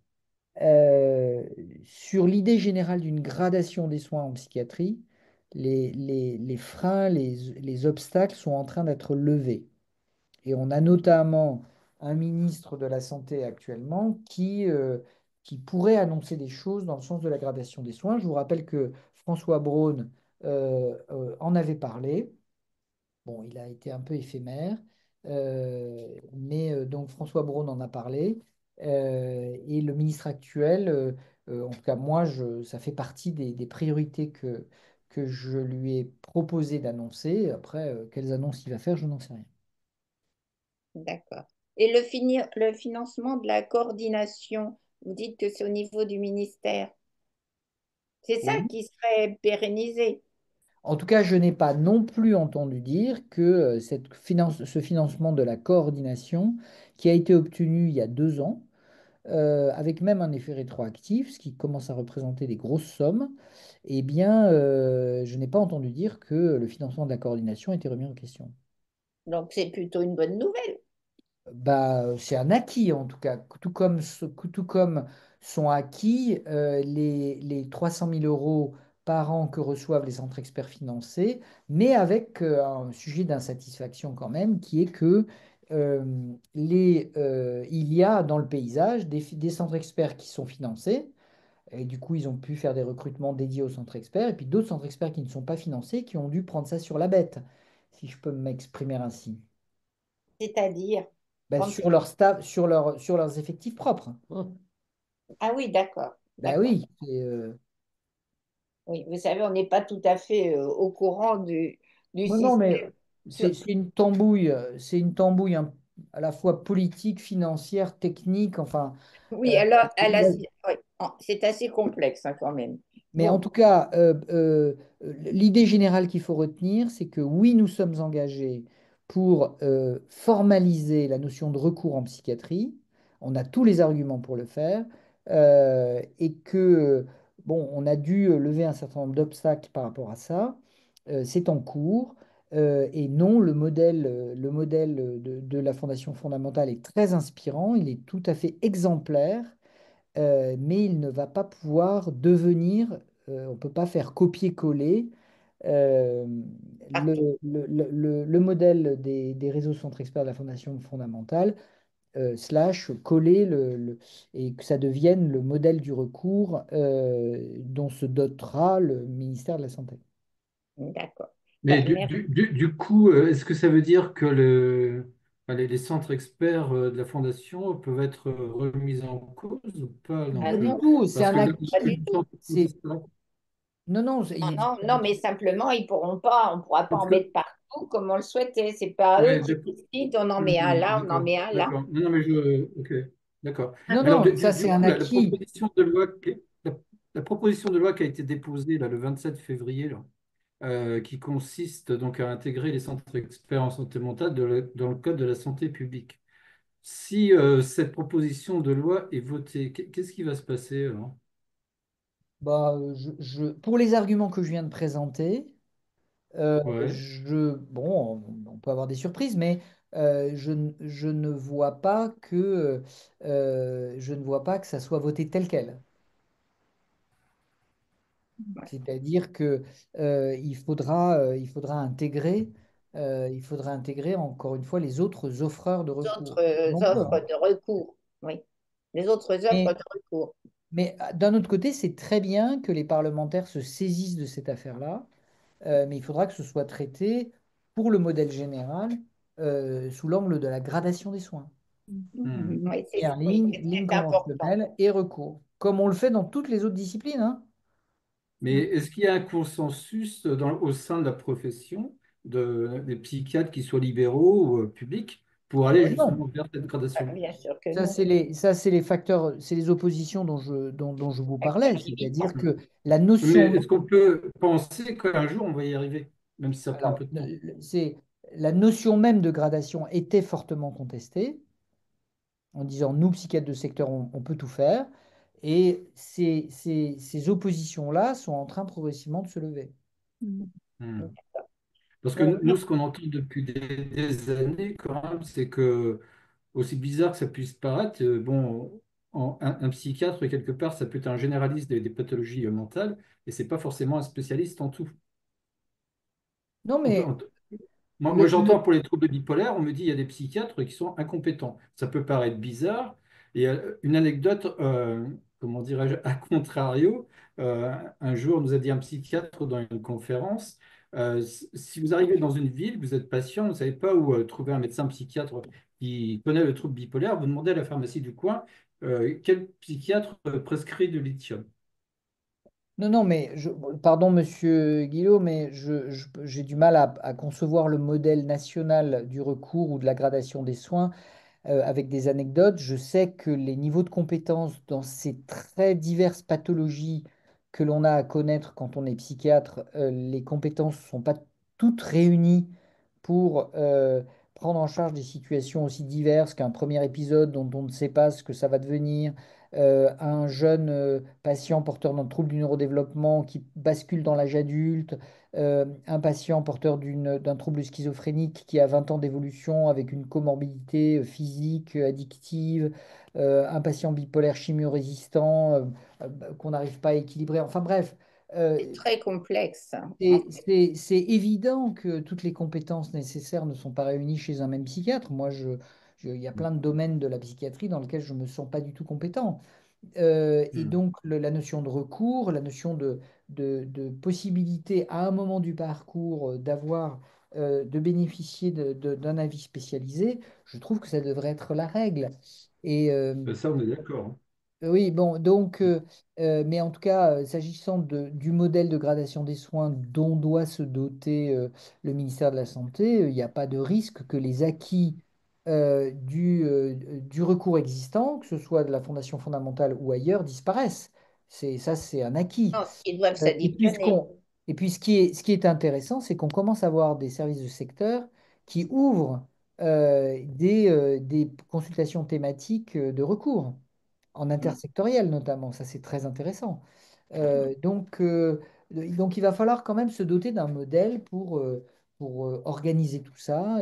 euh, sur l'idée générale d'une gradation des soins en psychiatrie, les freins, les obstacles sont en train d'être levés. Et on a notamment un ministre de la Santé actuellement qui pourrait annoncer des choses dans le sens de la gradation des soins. Je vous rappelle que François Braun en avait parlé. Bon, il a été un peu éphémère, mais donc François Braun en a parlé. Et le ministre actuel, en tout cas moi, ça fait partie des priorités que je lui ai proposé d'annoncer. Après, quelles annonces il va faire, je n'en sais rien. D'accord. Et le financement de la coordination, vous dites que c'est au niveau du ministère. C'est ça Oui. qui serait pérennisé. En tout cas, je n'ai pas non plus entendu dire que ce financement de la coordination, qui a été obtenu il y a 2 ans, avec même un effet rétroactif, ce qui commence à représenter des grosses sommes, eh bien, je n'ai pas entendu dire que le financement de la coordination était remis en question. Donc c'est plutôt une bonne nouvelle. Bah, c'est un acquis en tout cas, tout comme sont acquis les 300 000 euros par an que reçoivent les centres experts financés, mais avec un sujet d'insatisfaction quand même, qui est que il y a dans le paysage des centres experts qui sont financés, et du coup ils ont pu faire des recrutements dédiés aux centres experts, et puis d'autres centres experts qui ne sont pas financés, qui ont dû prendre ça sur la bête, si je peux m'exprimer ainsi. C'est-à-dire, Ben, quand sur leur staff, sur leurs effectifs propres. ah oui, d'accord, Ben d'accord. oui. Oui, vous savez, on n'est pas tout à fait au courant du Non, non, système. mais Sur- c'est une tambouille à la fois politique, financière, technique, enfin. Oui, alors, oui, c'est assez complexe hein, quand même. Mais en Bon, tout cas, l'idée générale qu'il faut retenir, c'est que oui, nous sommes engagés pour formaliser la notion de recours en psychiatrie. On a tous les arguments pour le faire. Et que, bon, on a dû lever un certain nombre d'obstacles par rapport à ça. C'est en cours. Et non, le modèle de la Fondation fondamentale est très inspirant. Il est tout à fait exemplaire, mais il ne va pas pouvoir devenir, on ne peut pas faire copier-coller euh, partout. le modèle des réseaux centres experts de la Fondation fondamentale, slash coller et que ça devienne le modèle du recours dont se dotera le ministère de la Santé. D'accord. Mais Ben, merci. du coup, est-ce que ça veut dire que enfin, les centres experts de la Fondation peuvent être remis en cause ou pas non Ah Pas du plus? non, tout, c'est Parce un que acte. pas du tout. C'est, non, non, Non, non, non, mais simplement, ils pourront pas, on ne pourra pas parce en que mettre partout. vous comme on le souhaitait. C'est pas eux Ouais, qui d'accord. décident, on en met un là, on en D'accord, met un là. d'accord. Non, non, ok, d'accord. Non, Mais alors, non, ça c'est du un coup, la acquis. proposition de loi, la proposition de loi qui a été déposée là, le 27 février, là, qui consiste donc à intégrer les centres experts en santé mentale dans le code de la santé publique. Si cette proposition de loi est votée, qu'est-ce qui va se passer alors? Bah, pour les arguments que je viens de présenter, Ouais. bon, on peut avoir des surprises, mais je ne vois pas je ne vois pas que ça soit voté tel quel. Ouais. C'est-à-dire que il faudra il faudra intégrer encore une fois les autres offreurs de Les recours. autres On peut, offres hein. de recours, oui. Les autres offres Mais, de recours. d'un autre côté, c'est très bien que les parlementaires se saisissent de cette affaire-là, mais il faudra que ce soit traité pour le modèle général sous l'angle de la gradation des soins. Hmm. Oui, Première oui, ligne, ligne c'est très important. conventionnelle et recours, comme on le fait dans toutes les autres disciplines, hein. Mais est-ce qu'il y a un consensus au sein de la profession des psychiatres, qui soient libéraux ou publics, pour aller Non. justement vers cette gradation? Bien sûr que Ça, non. c'est les facteurs, c'est les oppositions dont je vous parlais. Facteur C'est-à-dire limitant. que la Mais notion, est-ce qu'on peut penser qu'un jour on va y arriver, même si ça prend un alors, peu de temps? c'est la notion même de gradation était fortement contestée en disant nous, psychiatres de secteur, on peut tout faire. Et ces oppositions-là sont en train progressivement de se lever. Hmm. Parce que Bon, nous, ce qu'on entend depuis des années, quand même, c'est que, aussi bizarre que ça puisse paraître, bon, un psychiatre, quelque part, ça peut être un généraliste des pathologies mentales, et c'est pas forcément un spécialiste en tout. non, En- mais en- moi, le, j'entends pour les troubles bipolaires, on me dit il y a des psychiatres qui sont incompétents. Ça peut paraître bizarre. Et une anecdote, comment dirais-je, à contrario, un jour, nous a dit un psychiatre dans une conférence, si vous arrivez dans une ville, vous êtes patient, vous ne savez pas où trouver un médecin psychiatre qui connaît le trouble bipolaire, vous demandez à la pharmacie du coin quel psychiatre prescrit du lithium. Non, non, mais pardon, monsieur Guillot, mais j'ai du mal à concevoir le modèle national du recours ou de la gradation des soins avec des anecdotes. Je sais que les niveaux de compétences dans ces très diverses pathologies que l'on a à connaître quand on est psychiatre, les compétences ne sont pas toutes réunies pour prendre en charge des situations aussi diverses qu'un premier épisode dont on ne sait pas ce que ça va devenir, un jeune patient porteur d'un trouble du neurodéveloppement qui bascule dans l'âge adulte, un patient porteur d'un trouble schizophrénique qui a 20 ans d'évolution avec une comorbidité physique, addictive, un patient bipolaire chimio-résistant qu'on n'arrive pas à équilibrer. Enfin bref, C'est euh, très complexe, hein. c'est évident que toutes les compétences nécessaires ne sont pas réunies chez un même psychiatre. Moi, il y a plein de domaines de la psychiatrie dans lesquels je ne me sens pas du tout compétent. Et Hmm. donc, la notion de recours, la notion de possibilité à un moment du parcours de bénéficier d'un avis spécialisé, je trouve que ça devrait être la règle. Et, Ça, on est d'accord, hein. oui, bon, donc, mais en tout cas, s'agissant du modèle de gradation des soins dont doit se doter le ministère de la Santé, il n'y a pas de risque que les acquis du recours existant, que ce soit de la Fondation fondamentale ou ailleurs, disparaissent. Ça, c'est un acquis. Non, ils doivent Et puis, s'additionner. ce qui est intéressant, c'est qu'on commence à avoir des services de secteur qui ouvrent des consultations thématiques de recours en intersectoriel notamment. Ça, c'est très intéressant. Donc, il va falloir quand même se doter d'un modèle pour organiser tout ça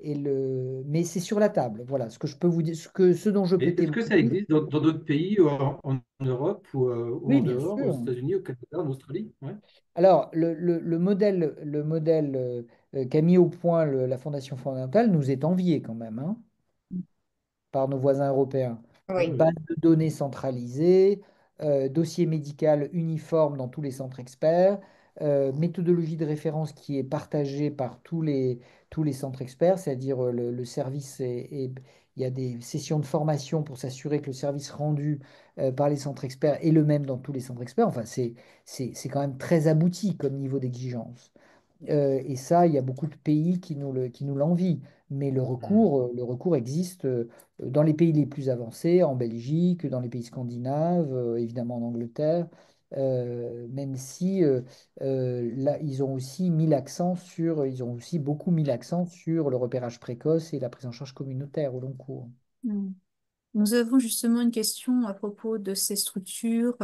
mais c'est sur la table. Voilà ce que je peux vous dire, ce dont je peux Et est-ce que ça témoigner. existe dans d'autres pays, en Europe ou Oui, en bien dehors, aux sûr. États-Unis, au Canada, en Australie? Ouais. Alors, le modèle qu'a mis au point la Fondation fondamentale nous est envié quand même, hein, par nos voisins européens. Ouais, Oui. Base ouais. de données centralisée, dossier médical uniforme dans tous les centres experts, méthodologie de référence qui est partagée par tous les centres experts, c'est-à-dire le service il y a des sessions de formation pour s'assurer que le service rendu par les centres experts est le même dans tous les centres experts. Enfin, c'est quand même très abouti comme niveau d'exigence. Et ça, il y a beaucoup de pays qui nous l'envient. Mais le recours existe dans les pays les plus avancés, en Belgique, dans les pays scandinaves, évidemment en Angleterre, même si là, ils ont aussi beaucoup mis l'accent sur le repérage précoce et la prise en charge communautaire au long cours. Mm. Nous avons justement une question à propos de ces structures.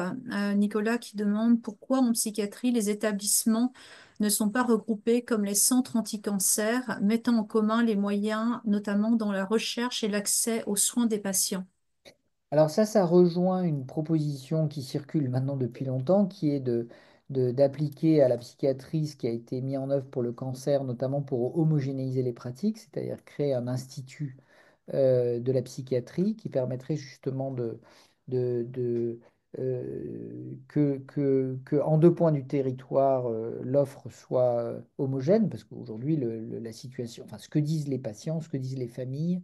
Nicolas qui demande pourquoi en psychiatrie les établissements ne sont pas regroupés comme les centres anti-cancer, mettant en commun les moyens, notamment dans la recherche et l'accès aux soins des patients. Alors ça rejoint une proposition qui circule maintenant depuis longtemps, qui est d'appliquer à la psychiatrie ce qui a été mis en œuvre pour le cancer, notamment pour homogénéiser les pratiques, c'est-à-dire créer un institut de la psychiatrie qui permettrait justement de, que en deux points du territoire, l'offre soit homogène, parce qu'aujourd'hui, la situation, enfin, ce que disent les patients, ce que disent les familles,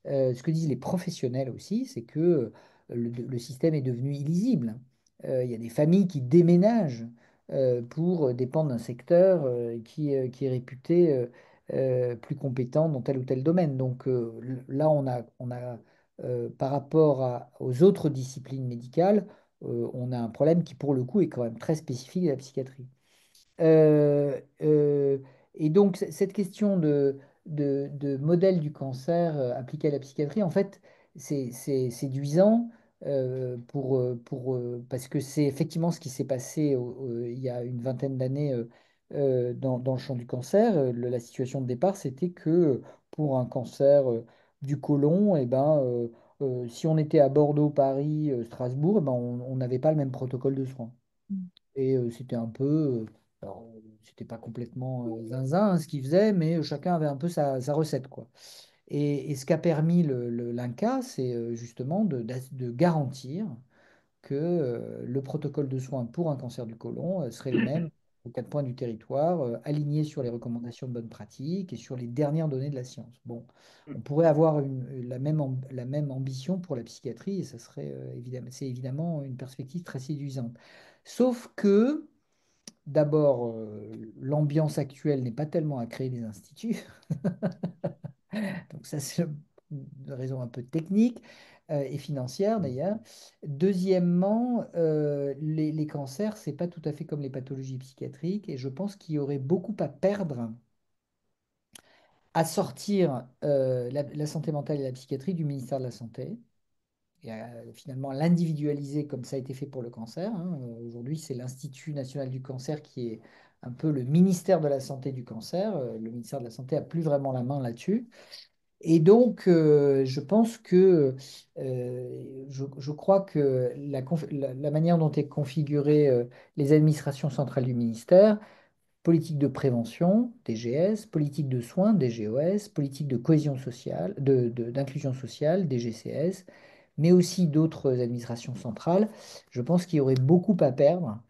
ce que disent les professionnels aussi, c'est que le système est devenu illisible. Il y a des familles qui déménagent pour dépendre d'un secteur qui est réputé plus compétent dans tel ou tel domaine. Donc là, par rapport aux autres disciplines médicales, on a un problème qui, pour le coup, est quand même très spécifique de la psychiatrie. Euh, euh, et donc, cette question de modèle du cancer appliqué à la psychiatrie, en fait, c'est séduisant parce que c'est effectivement ce qui s'est passé il y a une vingtaine d'années dans le champ du cancer. La situation de départ, c'était que pour un cancer du côlon, eh ben, si on était à Bordeaux, Paris, Strasbourg, eh ben, on n'avait pas le même protocole de soins. Et c'était un peu, alors, c'était pas complètement zinzin hein, ce qu'il faisait, mais chacun avait un peu sa recette, quoi. Et ce qu'a permis l'INCa, c'est justement de garantir que le protocole de soins pour un cancer du côlon serait le même aux quatre points du territoire, aligné sur les recommandations de bonne pratique et sur les dernières données de la science. Bon, on pourrait avoir la même ambition pour la psychiatrie et ça serait évidemment, c'est évidemment une perspective très séduisante. Sauf que, d'abord, l'ambiance actuelle n'est pas tellement à créer des instituts. Donc ça, c'est une raison un peu technique et financière d'ailleurs. Deuxièmement, les cancers, c'est pas tout à fait comme les pathologies psychiatriques et je pense qu'il y aurait beaucoup à perdre à sortir la santé mentale et la psychiatrie du ministère de la Santé et finalement l'individualiser comme ça a été fait pour le cancer, hein. Aujourd'hui, c'est l'Institut national du cancer qui est un peu le ministère de la santé du cancer. Le ministère de la Santé a plus vraiment la main là-dessus. Et donc, je pense que je crois que la manière dont est configurée les administrations centrales du ministère, politique de prévention, DGS, politique de soins, DGOS, politique de cohésion sociale, d'inclusion sociale, DGCS, mais aussi d'autres administrations centrales. Je pense qu'il y aurait beaucoup à perdre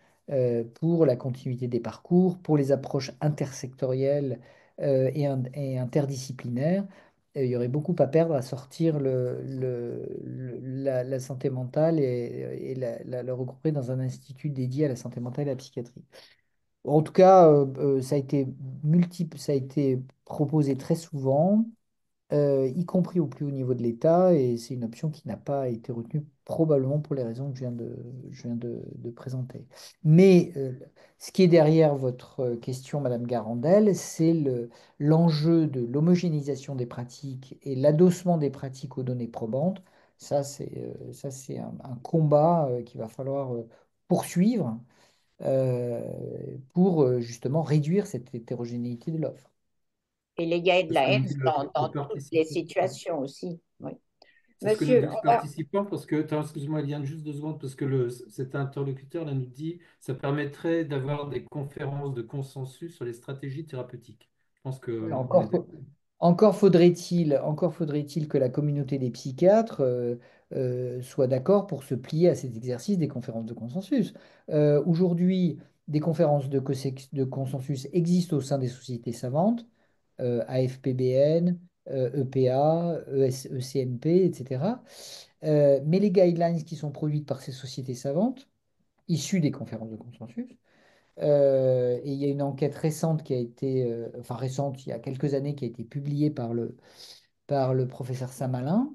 pour la continuité des parcours, pour les approches intersectorielles et interdisciplinaires. Il y aurait beaucoup à perdre à sortir la santé mentale et le regrouper dans un institut dédié à la santé mentale et à la psychiatrie. En tout cas, ça a été proposé très souvent, y compris au plus haut niveau de l'État, et c'est une option qui n'a pas été retenue probablement pour les raisons que je viens de présenter. Mais ce qui est derrière votre question, Madame Garandel, c'est l'enjeu de l'homogénéisation des pratiques et l'adossement des pratiques aux données probantes. Ça, c'est un combat qu'il va falloir poursuivre pour justement réduire cette hétérogénéité de l'offre. Et les Parce que guidelines le dans toutes les participant, situations aussi. Oui. c'est ce que nous Monsieur, dit le participant, parce que, attends, excuse-moi, Eliane, juste 2 secondes, parce que cet interlocuteur là nous dit ça permettrait d'avoir des conférences de consensus sur les stratégies thérapeutiques. Je pense Oui, qu'on est d'accord. encore faudrait-il que la communauté des psychiatres soit d'accord pour se plier à cet exercice des conférences de consensus. Aujourd'hui, des conférences de consensus existent au sein des sociétés savantes, AFPBN, EPA, ECNP, etc. Mais les guidelines qui sont produites par ces sociétés savantes, issues des conférences de consensus, Et il y a une enquête récente qui a été, enfin récente, il y a quelques années, qui a été publiée par le professeur Samalin.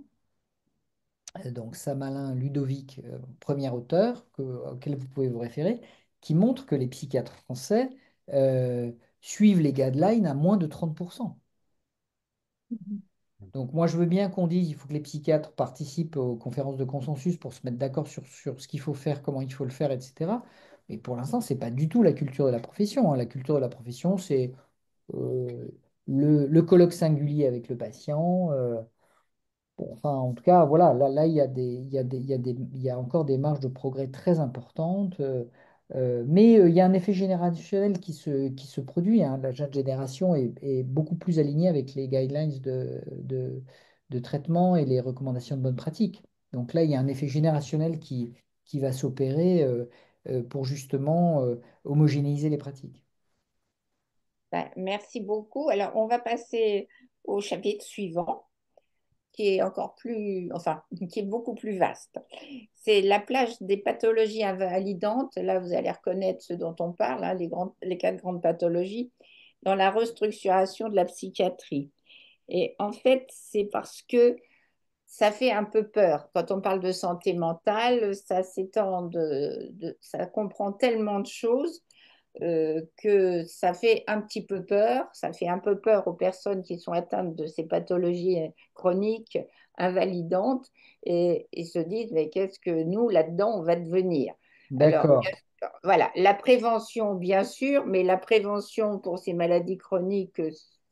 Donc Samalin Ludovic, premier auteur auquel vous pouvez vous référer, qui montre que les psychiatres français euh, suivent les guidelines à moins de 30%. Donc moi, je veux bien qu'on dise il faut que les psychiatres participent aux conférences de consensus pour se mettre d'accord sur ce qu'il faut faire, comment il faut le faire, etc. Mais pour l'instant, ce n'est pas du tout la culture de la profession, hein. La culture de la profession, c'est euh, le colloque singulier avec le patient. Bon, enfin, en tout cas, voilà, là, il y a il y a encore des marges de progrès très importantes. Mais il y a un effet générationnel qui se produit, hein. La jeune génération est beaucoup plus alignée avec les guidelines de traitement et les recommandations de bonne pratique. Donc là, il y a un effet générationnel qui va s'opérer pour justement homogénéiser les pratiques. Ben, merci beaucoup. Alors, on va passer au chapitre suivant, qui est encore plus, enfin, qui est beaucoup plus vaste. C'est la plage des pathologies invalidantes. Là, vous allez reconnaître ce dont on parle, hein, les quatre grandes pathologies, dans la restructuration de la psychiatrie. Et en fait, c'est parce que ça fait un peu peur. Quand on parle de santé mentale, ça s'étend ça comprend tellement de choses que ça fait un petit peu peur. Ça fait un peu peur aux personnes qui sont atteintes de ces pathologies chroniques, invalidantes, et se disent, mais qu'est-ce que nous, là-dedans, on va devenir? Alors, D'accord. bien sûr, voilà, la prévention, bien sûr, mais la prévention pour ces maladies chroniques,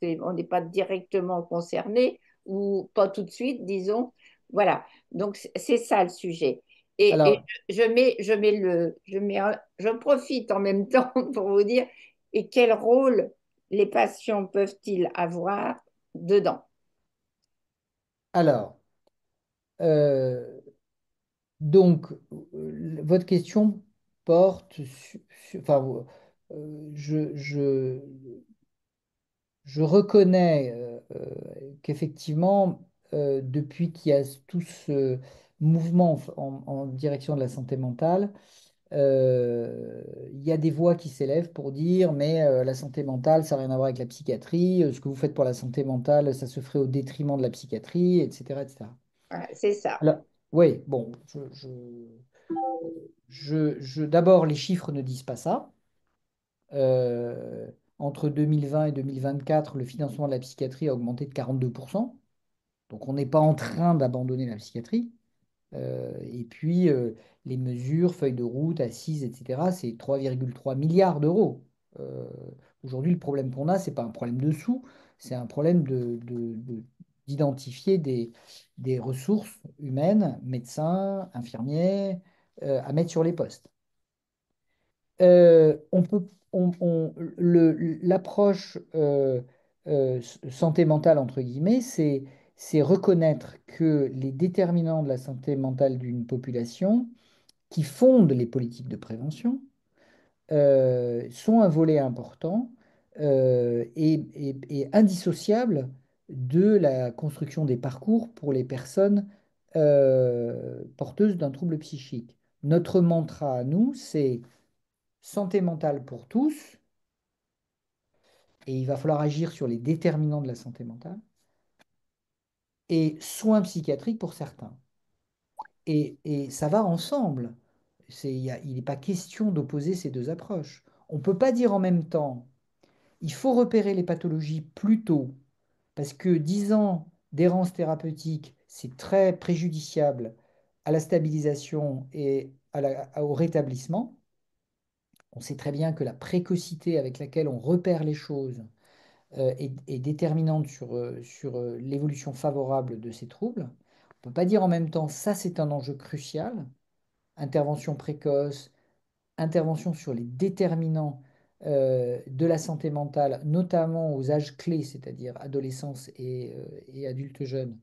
on n'est pas directement concerné, ou pas tout de suite, disons. Voilà, donc c'est ça le sujet. Et Alors, je profite en même temps pour vous dire, et quel rôle les patients peuvent-ils avoir dedans? alors, euh, Donc, votre question porte enfin, je reconnais qu'effectivement, depuis qu'il y a tout ce mouvement en direction de la santé mentale, il y a des voix qui s'élèvent pour dire, mais la santé mentale, ça n'a rien à voir avec la psychiatrie, ce que vous faites pour la santé mentale, ça se ferait au détriment de la psychiatrie, etc., etc. Voilà, c'est ça. Alors, oui, bon, d'abord, les chiffres ne disent pas ça. Euh, Entre 2020 et 2024, le financement de la psychiatrie a augmenté de 42%. Donc, on n'est pas en train d'abandonner la psychiatrie. Et puis, les mesures, feuilles de route, assises, etc., c'est 3,3 milliards d'euros. Euh, Aujourd'hui, le problème qu'on a, c'est pas un problème de sous, c'est un problème d'identifier des ressources humaines, médecins, infirmiers, à mettre sur les postes. On peut, l'approche santé mentale, entre guillemets, c'est reconnaître que les déterminants de la santé mentale d'une population qui fondent les politiques de prévention sont un volet important et indissociable de la construction des parcours pour les personnes porteuses d'un trouble psychique. Notre mantra à nous, c'est santé mentale pour tous, et il va falloir agir sur les déterminants de la santé mentale, et soins psychiatriques pour certains. Et ça va ensemble. Il n'est pas question d'opposer ces deux approches. On ne peut pas dire en même temps, il faut repérer les pathologies plus tôt, parce que 10 ans d'errance thérapeutique, c'est très préjudiciable à la stabilisation et au rétablissement. On sait très bien que la précocité avec laquelle on repère les choses est déterminante sur l'évolution favorable de ces troubles. On ne peut pas dire en même temps, ça c'est un enjeu crucial, intervention précoce, intervention sur les déterminants de la santé mentale, notamment aux âges clés, c'est-à-dire adolescence et adultes jeunes,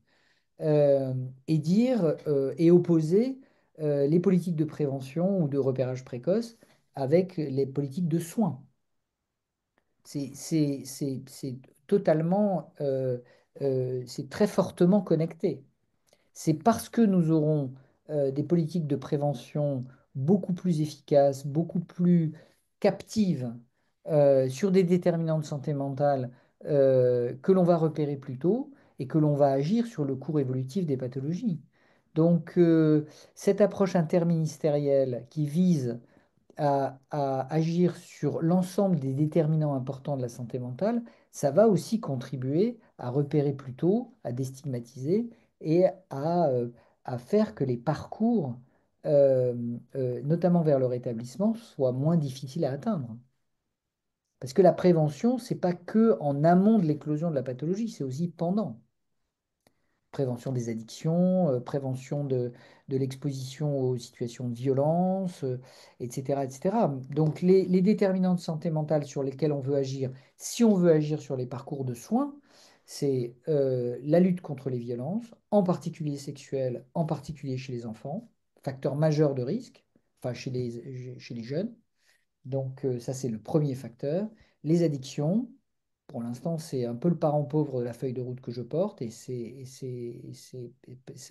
et dire et opposer les politiques de prévention ou de repérage précoce avec les politiques de soins. C'est totalement, c'est très fortement connecté. C'est parce que nous aurons des politiques de prévention beaucoup plus efficaces, beaucoup plus captive sur des déterminants de santé mentale que l'on va repérer plus tôt et que l'on va agir sur le cours évolutif des pathologies. Donc, cette approche interministérielle qui vise à agir sur l'ensemble des déterminants importants de la santé mentale, ça va aussi contribuer à repérer plus tôt, à déstigmatiser et à faire que les parcours, euh, notamment vers le rétablissement, soient moins difficiles à atteindre. Parce que la prévention, c'est pas que en amont de l'éclosion de la pathologie, c'est aussi pendant prévention des addictions, prévention de l'exposition aux situations de violence, etc., etc. Donc les déterminants de santé mentale sur lesquels on veut agir, si on veut agir sur les parcours de soins, c'est la lutte contre les violences, en particulier sexuelles, en particulier chez les enfants, facteur majeur de risque, enfin chez les jeunes. Donc ça, c'est le premier facteur. Les addictions, pour l'instant, c'est un peu le parent pauvre de la feuille de route que je porte et c'est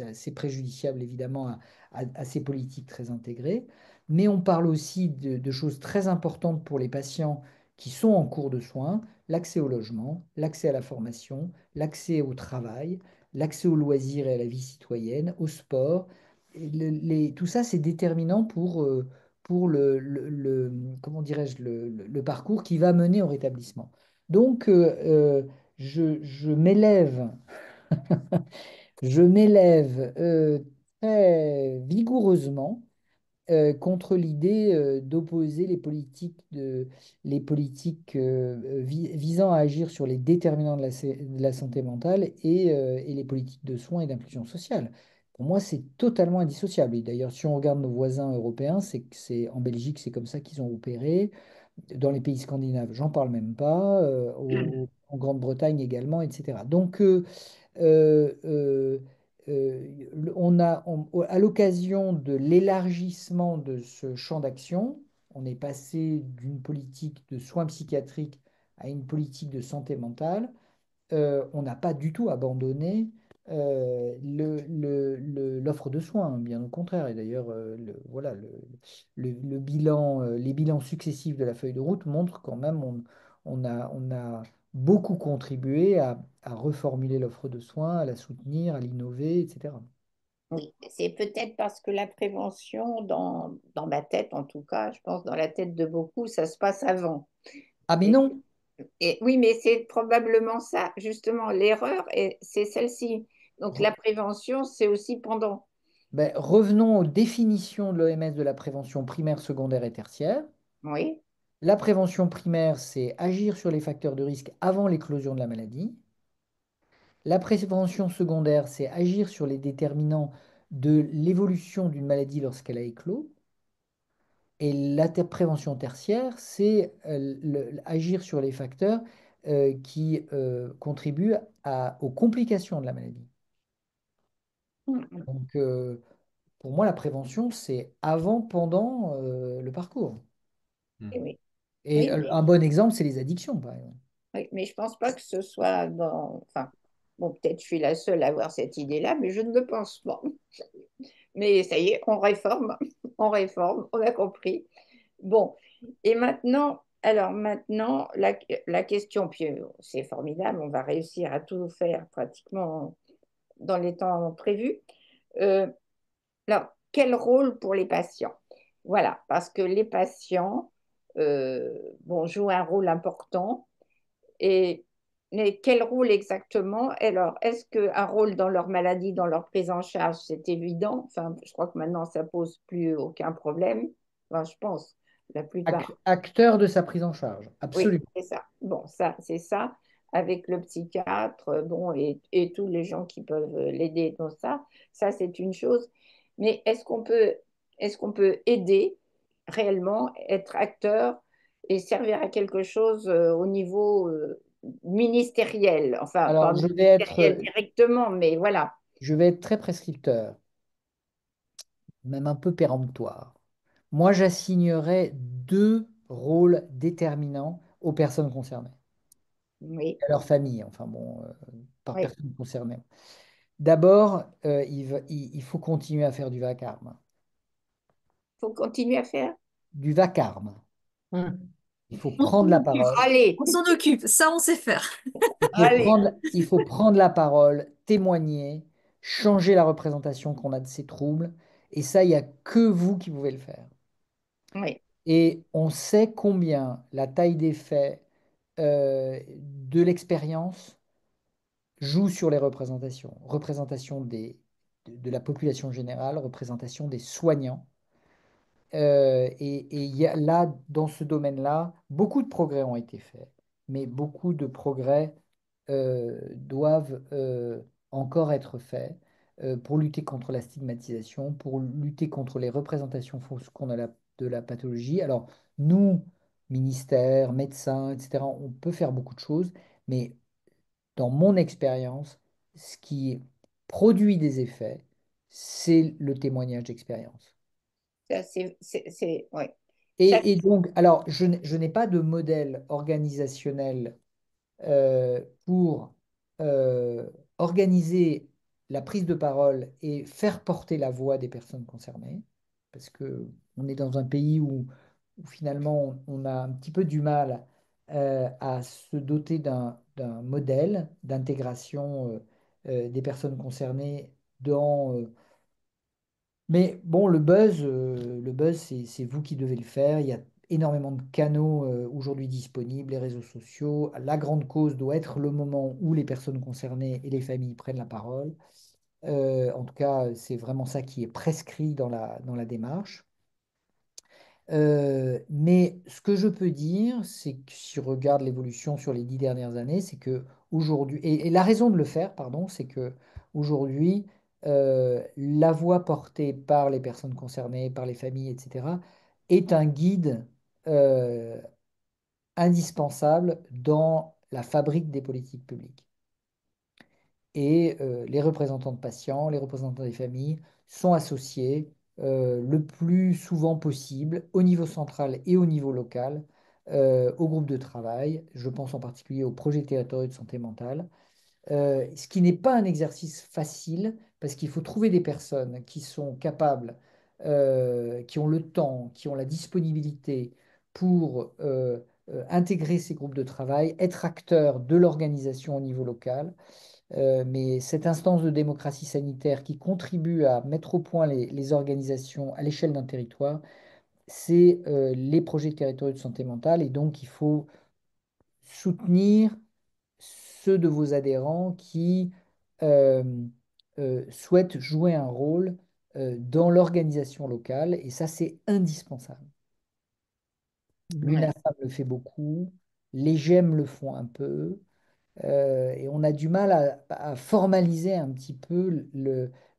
assez préjudiciable évidemment à ces politiques très intégrées. Mais on parle aussi de choses très importantes pour les patients qui sont en cours de soins, l'accès au logement, l'accès à la formation, l'accès au travail, l'accès aux loisirs et à la vie citoyenne, au sport. Et tout ça, c'est déterminant pour comment dirais-je, le parcours qui va mener au rétablissement. Donc, je m'élève, je m'élève très vigoureusement contre l'idée d'opposer les politiques visant à agir sur les déterminants de la santé mentale et les politiques de soins et d'inclusion sociale. Pour moi, c'est totalement indissociable. Et d'ailleurs, si on regarde nos voisins européens, en Belgique, c'est comme ça qu'ils ont opéré. Dans les pays scandinaves, j'en parle même pas, en Grande-Bretagne également, etc. Donc, euh, euh, à l'occasion de l'élargissement de ce champ d'action, on est passé d'une politique de soins psychiatriques à une politique de santé mentale. On n'a pas du tout abandonné l'offre de soins, hein, bien au contraire. Et d'ailleurs, voilà, le bilan, les bilans successifs de la feuille de route montrent quand même on a beaucoup contribué à reformuler l'offre de soins, à la soutenir, à l'innover, etc. Oui, c'est peut-être parce que la prévention, dans ma tête en tout cas, je pense dans la tête de beaucoup, ça se passe avant. Ah mais Et, non, et oui, mais c'est probablement ça, justement, l'erreur, et c'est celle-ci. Donc la Re- prévention, c'est aussi pendant. ben, revenons aux définitions de l'OMS de la prévention primaire, secondaire et tertiaire. Oui. La prévention primaire, c'est agir sur les facteurs de risque avant l'éclosion de la maladie. La prévention secondaire, c'est agir sur les déterminants de l'évolution d'une maladie lorsqu'elle a éclos. Et la prévention tertiaire, c'est agir sur les facteurs qui contribuent aux complications de la maladie. Mm. Donc, pour moi, la prévention, c'est avant, pendant le parcours. Oui, oui. Et Oui, mais, un bon exemple, c'est les addictions, par exemple. oui, mais je pense pas que ce soit dans. Enfin, bon, peut-être je suis la seule à avoir cette idée-là, mais je ne le pense pas. Mais ça y est, on réforme, on réforme, on a compris. Bon, et maintenant, alors maintenant, la question, puis c'est formidable, on va réussir à tout faire pratiquement dans les temps prévus. Euh, alors, quel rôle pour les patients? Voilà, parce que les patients bon, jouent un rôle important. Et, mais quel rôle exactement? Alors, est-ce qu'un rôle dans leur maladie, dans leur prise en charge, c'est évident? Enfin, je crois que maintenant, ça pose plus aucun problème. Enfin, je pense, la plupart. Acteur de sa prise en charge, Oui, absolument. c'est ça. Bon, ça, c'est ça, avec le psychiatre, bon, et tous les gens qui peuvent l'aider dans ça, c'est une chose. Mais est-ce qu'on peut aider réellement, être acteur et servir à quelque chose au niveau ministériel? Enfin, pas Alors, ministériel directement, mais voilà. je vais être très prescripteur, même un peu péremptoire. Moi, j'assignerais deux rôles déterminants aux personnes concernées, Oui, à leur famille, enfin bon, par oui. personne concernée. D'abord, il faut continuer à faire du vacarme. Il faut continuer à faire. Du vacarme. Il faut On prendre s'en la occupe. parole. Allez, On s'en occupe. Ça, on sait faire. allez. Il faut prendre la parole, témoigner, changer la représentation qu'on a de ces troubles. Et ça, il n'y a que vous qui pouvez le faire. Oui, Et on sait combien la taille des faits, de l'expérience, joue sur les représentations. Représentation de la population générale, représentation des soignants. Et il y a là, dans ce domaine-là, beaucoup de progrès ont été faits, mais beaucoup de progrès doivent encore être faits pour lutter contre la stigmatisation, pour lutter contre les représentations fausses qu'on a de la pathologie. Alors, nous, ministère, médecins, etc., on peut faire beaucoup de choses, mais dans mon expérience, ce qui produit des effets, c'est le témoignage d'expérience. ça ouais. Et donc, alors, je n'ai pas de modèle organisationnel pour euh, organiser la prise de parole et faire porter la voix des personnes concernées, parce que on est dans un pays où finalement on a un petit peu du mal à se doter d'un modèle d'intégration des personnes concernées dans mais bon, le buzz, c'est vous qui devez le faire. Il y a énormément de canaux aujourd'hui disponibles, les réseaux sociaux. La grande cause doit être le moment où les personnes concernées et les familles prennent la parole. En tout cas, c'est vraiment ça qui est prescrit dans la démarche. Mais ce que je peux dire, c'est que si on regarde l'évolution sur les 10 dernières années, c'est que aujourd'hui, et la raison de le faire, pardon, c'est que aujourd'hui, la voix portée par les personnes concernées, par les familles, etc., est un guide euh, indispensable dans la fabrique des politiques publiques. Et les représentants de patients, les représentants des familles sont associés le plus souvent possible au niveau central et au niveau local au groupe de travail. Je pense en particulier au projet territorial de santé mentale, ce qui n'est pas un exercice facile parce qu'il faut trouver des personnes qui sont capables, qui ont le temps, qui ont la disponibilité pour intégrer ces groupes de travail, être acteurs de l'organisation au niveau local. Mais cette instance de démocratie sanitaire qui contribue à mettre au point les organisations à l'échelle d'un territoire, c'est les projets territoriaux de santé mentale. Et donc, il faut soutenir ceux de vos adhérents qui euh, souhaitent jouer un rôle dans l'organisation locale. Et ça, c'est indispensable. Ouais. L'UNAFAM le fait beaucoup, les GEM le font un peu. Et on a du mal à formaliser un petit peu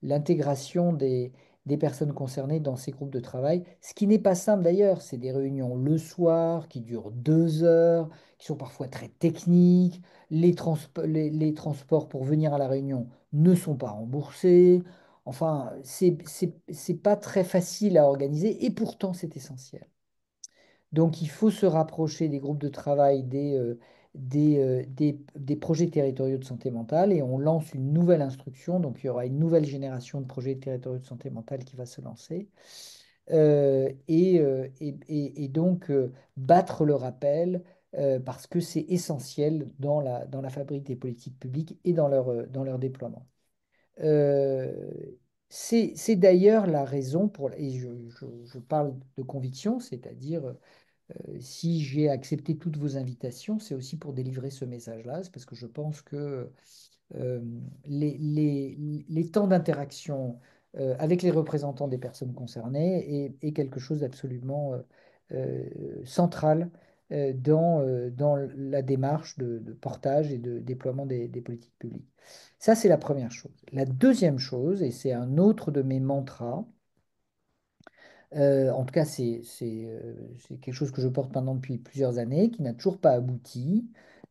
l'intégration des personnes concernées dans ces groupes de travail. Ce qui n'est pas simple d'ailleurs, c'est des réunions le soir qui durent 2 heures, qui sont parfois très techniques. Les transports pour venir à la réunion ne sont pas remboursés. Enfin, c'est pas très facile à organiser et pourtant c'est essentiel. Donc, il faut se rapprocher des groupes de travail, des projets territoriaux de santé mentale et on lance une nouvelle instruction. Donc, il y aura une nouvelle génération de projets territoriaux de santé mentale qui va se lancer. Et donc, battre le rappel parce que c'est essentiel dans la fabrique des politiques publiques et dans leur déploiement. Euh, c'est d'ailleurs la raison et je parle de conviction, c'est-à-dire si j'ai accepté toutes vos invitations, c'est aussi pour délivrer ce message-là, c'est parce que je pense que euh, les temps d'interaction avec les représentants des personnes concernées est quelque chose d'absolument central dans la démarche de portage et de déploiement des politiques publiques. Ça, c'est la première chose. La deuxième chose, et c'est un autre de mes mantras, en tout cas, c'est quelque chose que je porte maintenant depuis plusieurs années, qui n'a toujours pas abouti,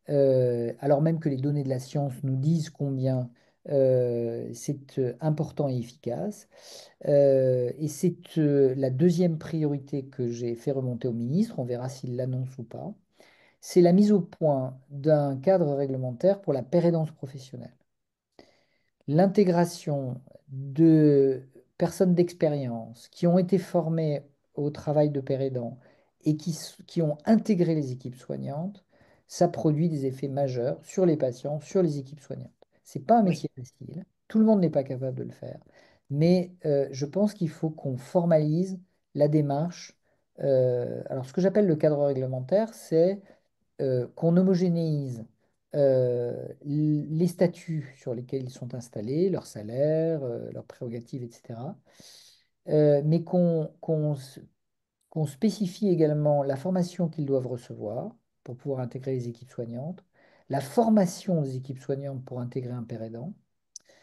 alors même que les données de la science nous disent combien c'est important et efficace. Et c'est la deuxième priorité que j'ai fait remonter au ministre, on verra s'il l'annonce ou pas, c'est la mise au point d'un cadre réglementaire pour la pérédance professionnelle. L'intégration de personnes d'expérience qui ont été formées au travail de pérédant et qui ont intégré les équipes soignantes, ça produit des effets majeurs sur les patients, sur les équipes soignantes. C'est pas un Oui, métier facile, tout le monde n'est pas capable de le faire, mais je pense qu'il faut qu'on formalise la démarche. Alors, ce que j'appelle le cadre réglementaire, c'est qu'on homogénéise les statuts sur lesquels ils sont installés, leurs salaires, leurs prérogatives, etc. Mais qu'on spécifie également la formation qu'ils doivent recevoir pour pouvoir intégrer les équipes soignantes, la formation des équipes soignantes pour intégrer un père aidant,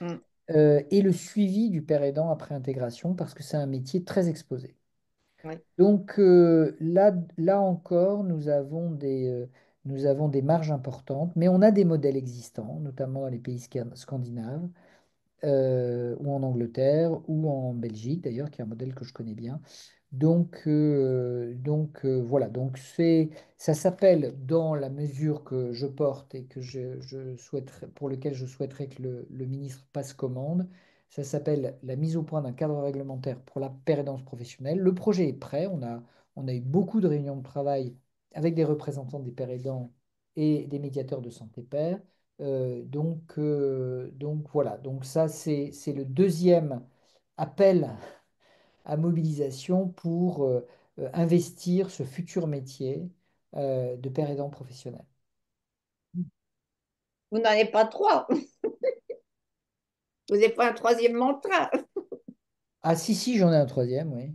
mm, et le suivi du père aidant après intégration, parce que c'est un métier très exposé. oui. Donc là encore, nous avons des marges importantes, mais on a des modèles existants, notamment dans les pays scandinaves, ou en Angleterre, ou en Belgique d'ailleurs, qui est un modèle que je connais bien. Voilà, ça s'appelle dans la mesure que je porte et que je souhaiterais, pour lequel je souhaiterais que le ministre passe commande, ça s'appelle la mise au point d'un cadre réglementaire pour la pérédance professionnelle. Le projet est prêt, on a eu beaucoup de réunions de travail avec des représentants des pères aidants et des médiateurs de santé père. Donc voilà, donc ça c'est le deuxième appel à mobilisation pour investir ce futur métier de père aidant professionnel. Vous n'en avez pas trois. Vous n'avez pas un troisième mantra. Ah si, si, j'en ai un troisième, oui.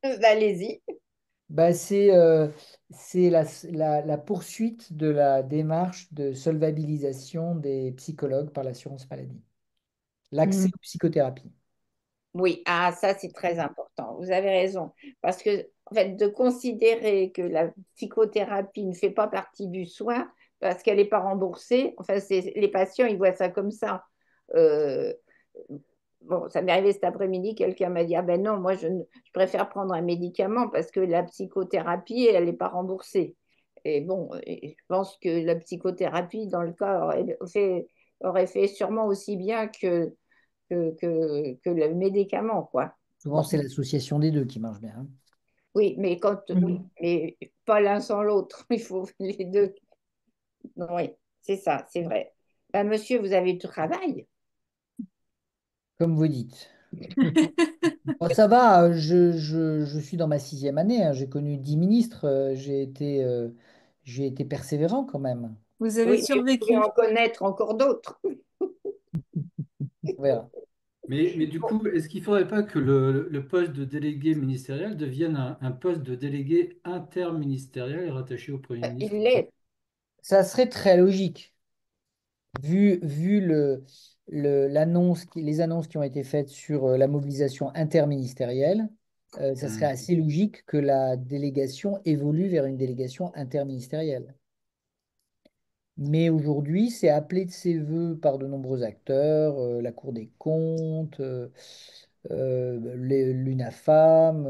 Allez-y. Bah, c'est la poursuite de la démarche de solvabilisation des psychologues par l'assurance maladie. L'accès Mm. aux psychothérapies. Oui, ah, ça c'est très important. Vous avez raison. Parce que, en fait, de considérer que la psychothérapie ne fait pas partie du soin parce qu'elle n'est pas remboursée, enfin, les patients, ils voient ça comme ça. Euh, bon, ça m'est arrivé cet après-midi, quelqu'un m'a dit, ah ben non, moi je préfère prendre un médicament parce que la psychothérapie, elle n'est pas remboursée. Et bon, et je pense que la psychothérapie, dans le cas, aurait fait sûrement aussi bien que le médicament, quoi. Souvent, Bon, c'est l'association des deux qui marche bien, hein. oui, mais oui, mais pas l'un sans l'autre. Il faut les deux. Oui, c'est ça, c'est vrai. Ben, monsieur, vous avez du travail. Comme vous dites. Bon, ça va, je suis dans ma sixième année, hein. J'ai connu 10 ministres, j'ai été persévérant quand même. Vous avez Oui, mais vous pouvez survécu. en connaître encore d'autres. On verra. Mais du coup, est-ce qu'il ne faudrait pas que le poste de délégué ministériel devienne un poste de délégué interministériel rattaché au Premier Il ministre? l'est. Ça serait très logique, vu les annonces qui ont été faites sur la mobilisation interministérielle. Ça serait Hmm. assez logique que la délégation évolue vers une délégation interministérielle. Mais aujourd'hui, c'est appelé de ses voeux par de nombreux acteurs, la Cour des comptes, l'UNAFAM,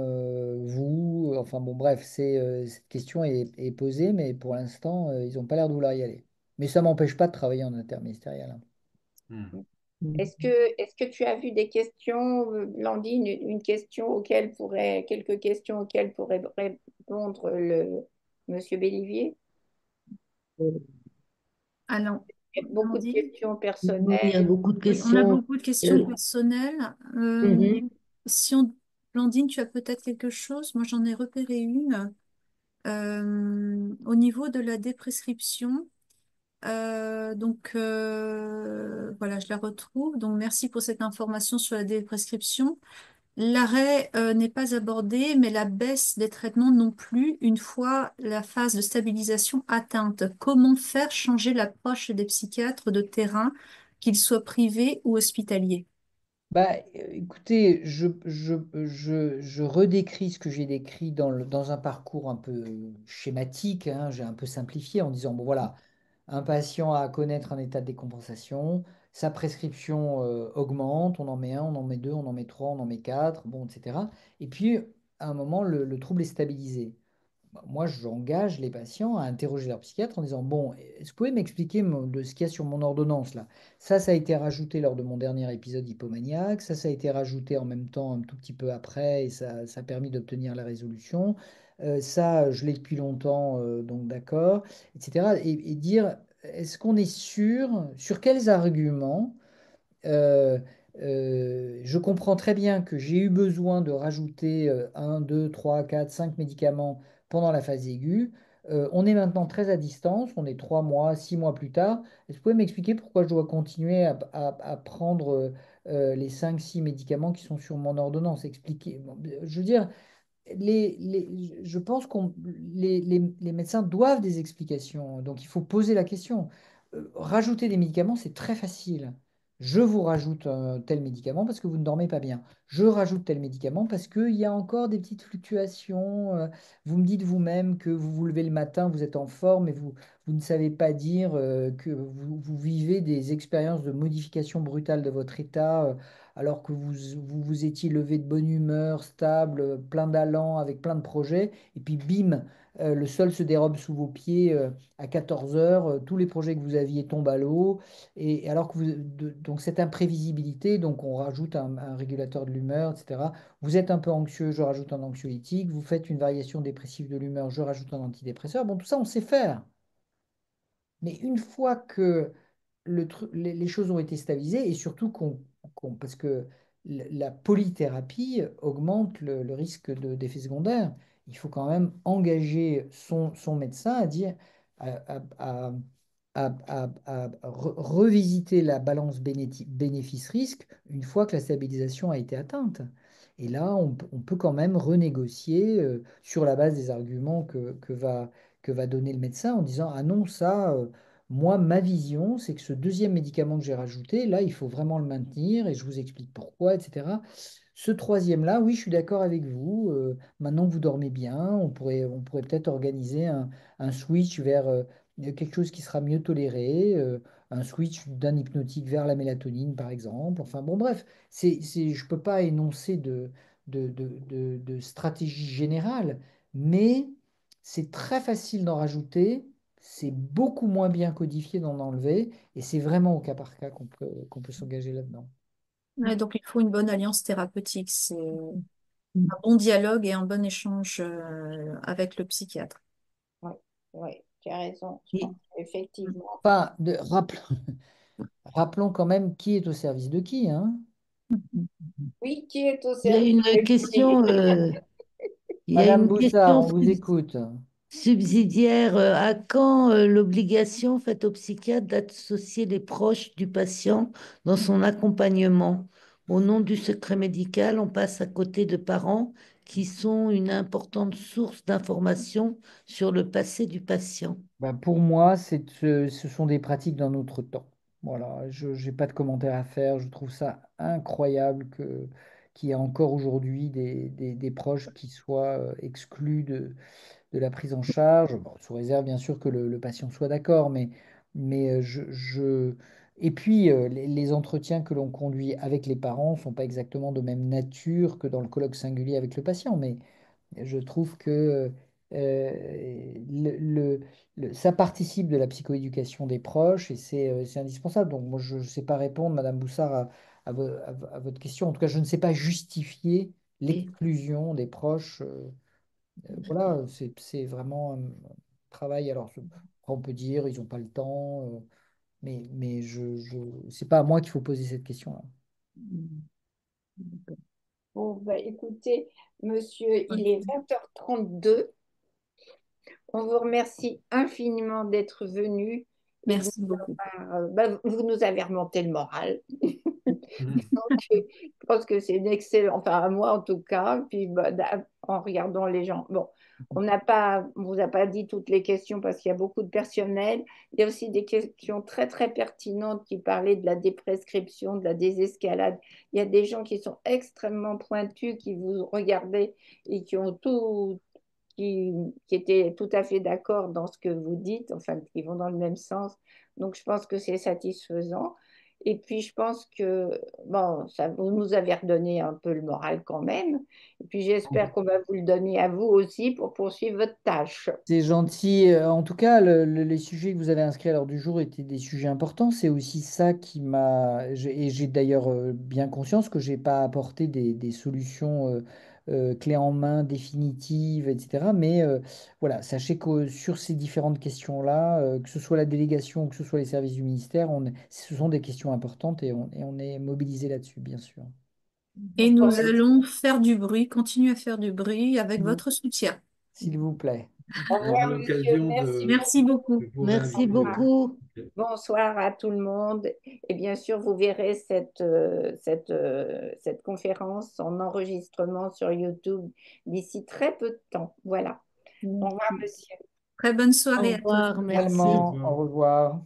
vous. Enfin bon, bref, cette question est posée, mais pour l'instant, ils n'ont pas l'air de vouloir y aller. Mais ça ne m'empêche pas de travailler en interministériel, hein. Hmm. Est-ce que tu as vu des questions, Blandine, une question quelques questions auxquelles pourrait répondre le monsieur Bélivier? Ah non, Il y a beaucoup de Blandine. questions Oui, il y a personnelles. beaucoup de Oui, on a questions. beaucoup de questions Euh, personnelles. mhm. Si on... Blandine, tu as peut-être quelque chose? Moi, j'en ai repéré une. Au niveau de la déprescription, voilà, je la retrouve. Donc, merci pour cette information sur la déprescription. L'arrêt n'est pas abordé, mais la baisse des traitements non plus, une fois la phase de stabilisation atteinte. Comment faire changer l'approche des psychiatres de terrain, qu'ils soient privés ou hospitaliers? Bah, écoutez, je redécris ce que j'ai décrit dans un parcours un peu schématique, hein. J'ai un peu simplifié en disant, bon voilà, un patient a à connaître un état de décompensation, sa prescription augmente, on en met un, on en met deux, on en met trois, on en met quatre, bon, etc. Et puis, à un moment, le trouble est stabilisé. Bah, moi, j'engage les patients à interroger leur psychiatre en disant, bon, est-ce que vous pouvez m'expliquer de ce qu'il y a sur mon ordonnance là? Ça a été rajouté lors de mon dernier épisode hypomaniaque, ça a été rajouté en même temps un tout petit peu après et ça a permis d'obtenir la résolution. Ça, je l'ai depuis longtemps, donc d'accord, etc. Et dire, est-ce qu'on est sûr, sur quels arguments euh, je comprends très bien que j'ai eu besoin de rajouter 1, 2, 3, 4, 5 médicaments pendant la phase aiguë. On est maintenant très à distance, on est 3 mois, 6 mois plus tard. Est-ce que vous pouvez m'expliquer pourquoi je dois continuer à prendre les 5, 6 médicaments qui sont sur mon ordonnance? Expliquer. Bon, je veux dire, je pense que les médecins doivent des explications. Donc, il faut poser la question. Rajouter des médicaments, c'est très facile. Je vous rajoute tel médicament parce que vous ne dormez pas bien. Je rajoute tel médicament parce qu'il y a encore des petites fluctuations. Vous me dites vous-même que vous vous levez le matin, vous êtes en forme et vous ne savez pas dire que vous vivez des expériences de modification brutale de votre état. Alors que vous étiez levé de bonne humeur, stable, plein d'allant, avec plein de projets, et puis bim, le sol se dérobe sous vos pieds à 14 heures, tous les projets que vous aviez tombent à l'eau, et alors que donc cette imprévisibilité, donc on rajoute un régulateur de l'humeur, etc. Vous êtes un peu anxieux, je rajoute un anxiolytique, vous faites une variation dépressive de l'humeur, je rajoute un antidépresseur. Bon, tout ça, on sait faire. Mais une fois que les choses ont été stabilisées et surtout parce que la polythérapie augmente le risque d'effets secondaires, il faut quand même engager son médecin à dire revisiter la balance bénéfice-risque une fois que la stabilisation a été atteinte. Et là, on peut quand même renégocier sur la base des arguments que va donner le médecin en disant, ah non, ça, moi, ma vision, c'est que ce deuxième médicament que j'ai rajouté, là, il faut vraiment le maintenir et je vous explique pourquoi, etc. Ce troisième-là, oui, je suis d'accord avec vous. Maintenant que vous dormez bien, on pourrait peut-être organiser un switch vers quelque chose qui sera mieux toléré, un switch d'un hypnotique vers la mélatonine, par exemple. Enfin bon, bref, je ne peux pas énoncer de stratégie générale, mais c'est très facile d'en rajouter, c'est beaucoup moins bien codifié d'en enlever, et c'est vraiment au cas par cas qu'on peut s'engager là-dedans. Ouais, donc il faut une bonne alliance thérapeutique. C'est un bon dialogue et un bon échange avec le psychiatre. Oui, oui, tu as raison. Je Et pense effectivement. enfin, rappelons quand même qui est au service de qui, hein. Oui, qui est au Il y a service une de qui? question, il y a Madame une Boussard, question on vous écoute. subsidiaire. À quand l'obligation faite au psychiatre d'associer les proches du patient dans son accompagnement? Au nom du secret médical, on passe à côté de parents qui sont une importante source d'information sur le passé du patient. Ben, pour moi, ce sont des pratiques d'un autre temps. Voilà, je n'ai pas de commentaire à faire. Je trouve ça incroyable qu'il y ait encore aujourd'hui des proches qui soient exclus de la prise en charge, bon, sous réserve bien sûr que le patient soit d'accord, mais Et puis, les entretiens que l'on conduit avec les parents ne sont pas exactement de même nature que dans le colloque singulier avec le patient, mais je trouve que ça participe de la psychoéducation des proches et c'est indispensable. Donc moi, je ne sais pas répondre, Madame Boussard, à votre question. En tout cas, je ne sais pas justifier Et l'exclusion des proches. Voilà, c'est vraiment un travail. Alors, on peut dire, ils n'ont pas le temps, mais c'est pas à moi qu'il faut poser cette question-là. Bon, bah, écoutez, monsieur, Ouais. il est 20h32. On vous remercie infiniment d'être venu et de Merci beaucoup. vous nous avez remonté le moral. Mhm. Donc, je pense que c'est une excellente, enfin, à moi en tout cas, puis bah, en regardant les gens. Bon, on vous a pas dit toutes les questions parce qu'il y a beaucoup de personnel. Il y a aussi des questions très, très pertinentes qui parlaient de la déprescription, de la désescalade. Il y a des gens qui sont extrêmement pointus, qui vous regardaient et qui ont qui étaient tout à fait d'accord dans ce que vous dites, enfin, qui vont dans le même sens. Donc, je pense que c'est satisfaisant. Et puis, je pense que, bon, ça, vous nous avez redonné un peu le moral quand même. Et puis, j'espère qu'on va vous le donner à vous aussi pour poursuivre votre tâche. C'est gentil. En tout cas, les sujets que vous avez inscrits à l'ordre du jour étaient des sujets importants. C'est aussi ça qui et j'ai d'ailleurs bien conscience que j'ai pas apporté des solutions clé en main définitive, etc. Mais voilà, sachez que sur ces différentes questions-là, que ce soit la délégation ou que ce soit les services du ministère, ce sont des questions importantes et on est mobilisé là-dessus, bien sûr. Et nous allons faire du bruit, continuer à faire du bruit avec S'il votre soutien. s'il vous plaît. Au On aura revoir, monsieur. l'occasion Merci Merci beaucoup. beaucoup. de vous Merci réinviter. beaucoup. Ok. Bonsoir à tout le monde. Et bien sûr, vous verrez cette conférence en enregistrement sur YouTube d'ici très peu de temps. Voilà. Au revoir, monsieur. Très bonne Au soirée à tous. revoir, merci. Également, au revoir.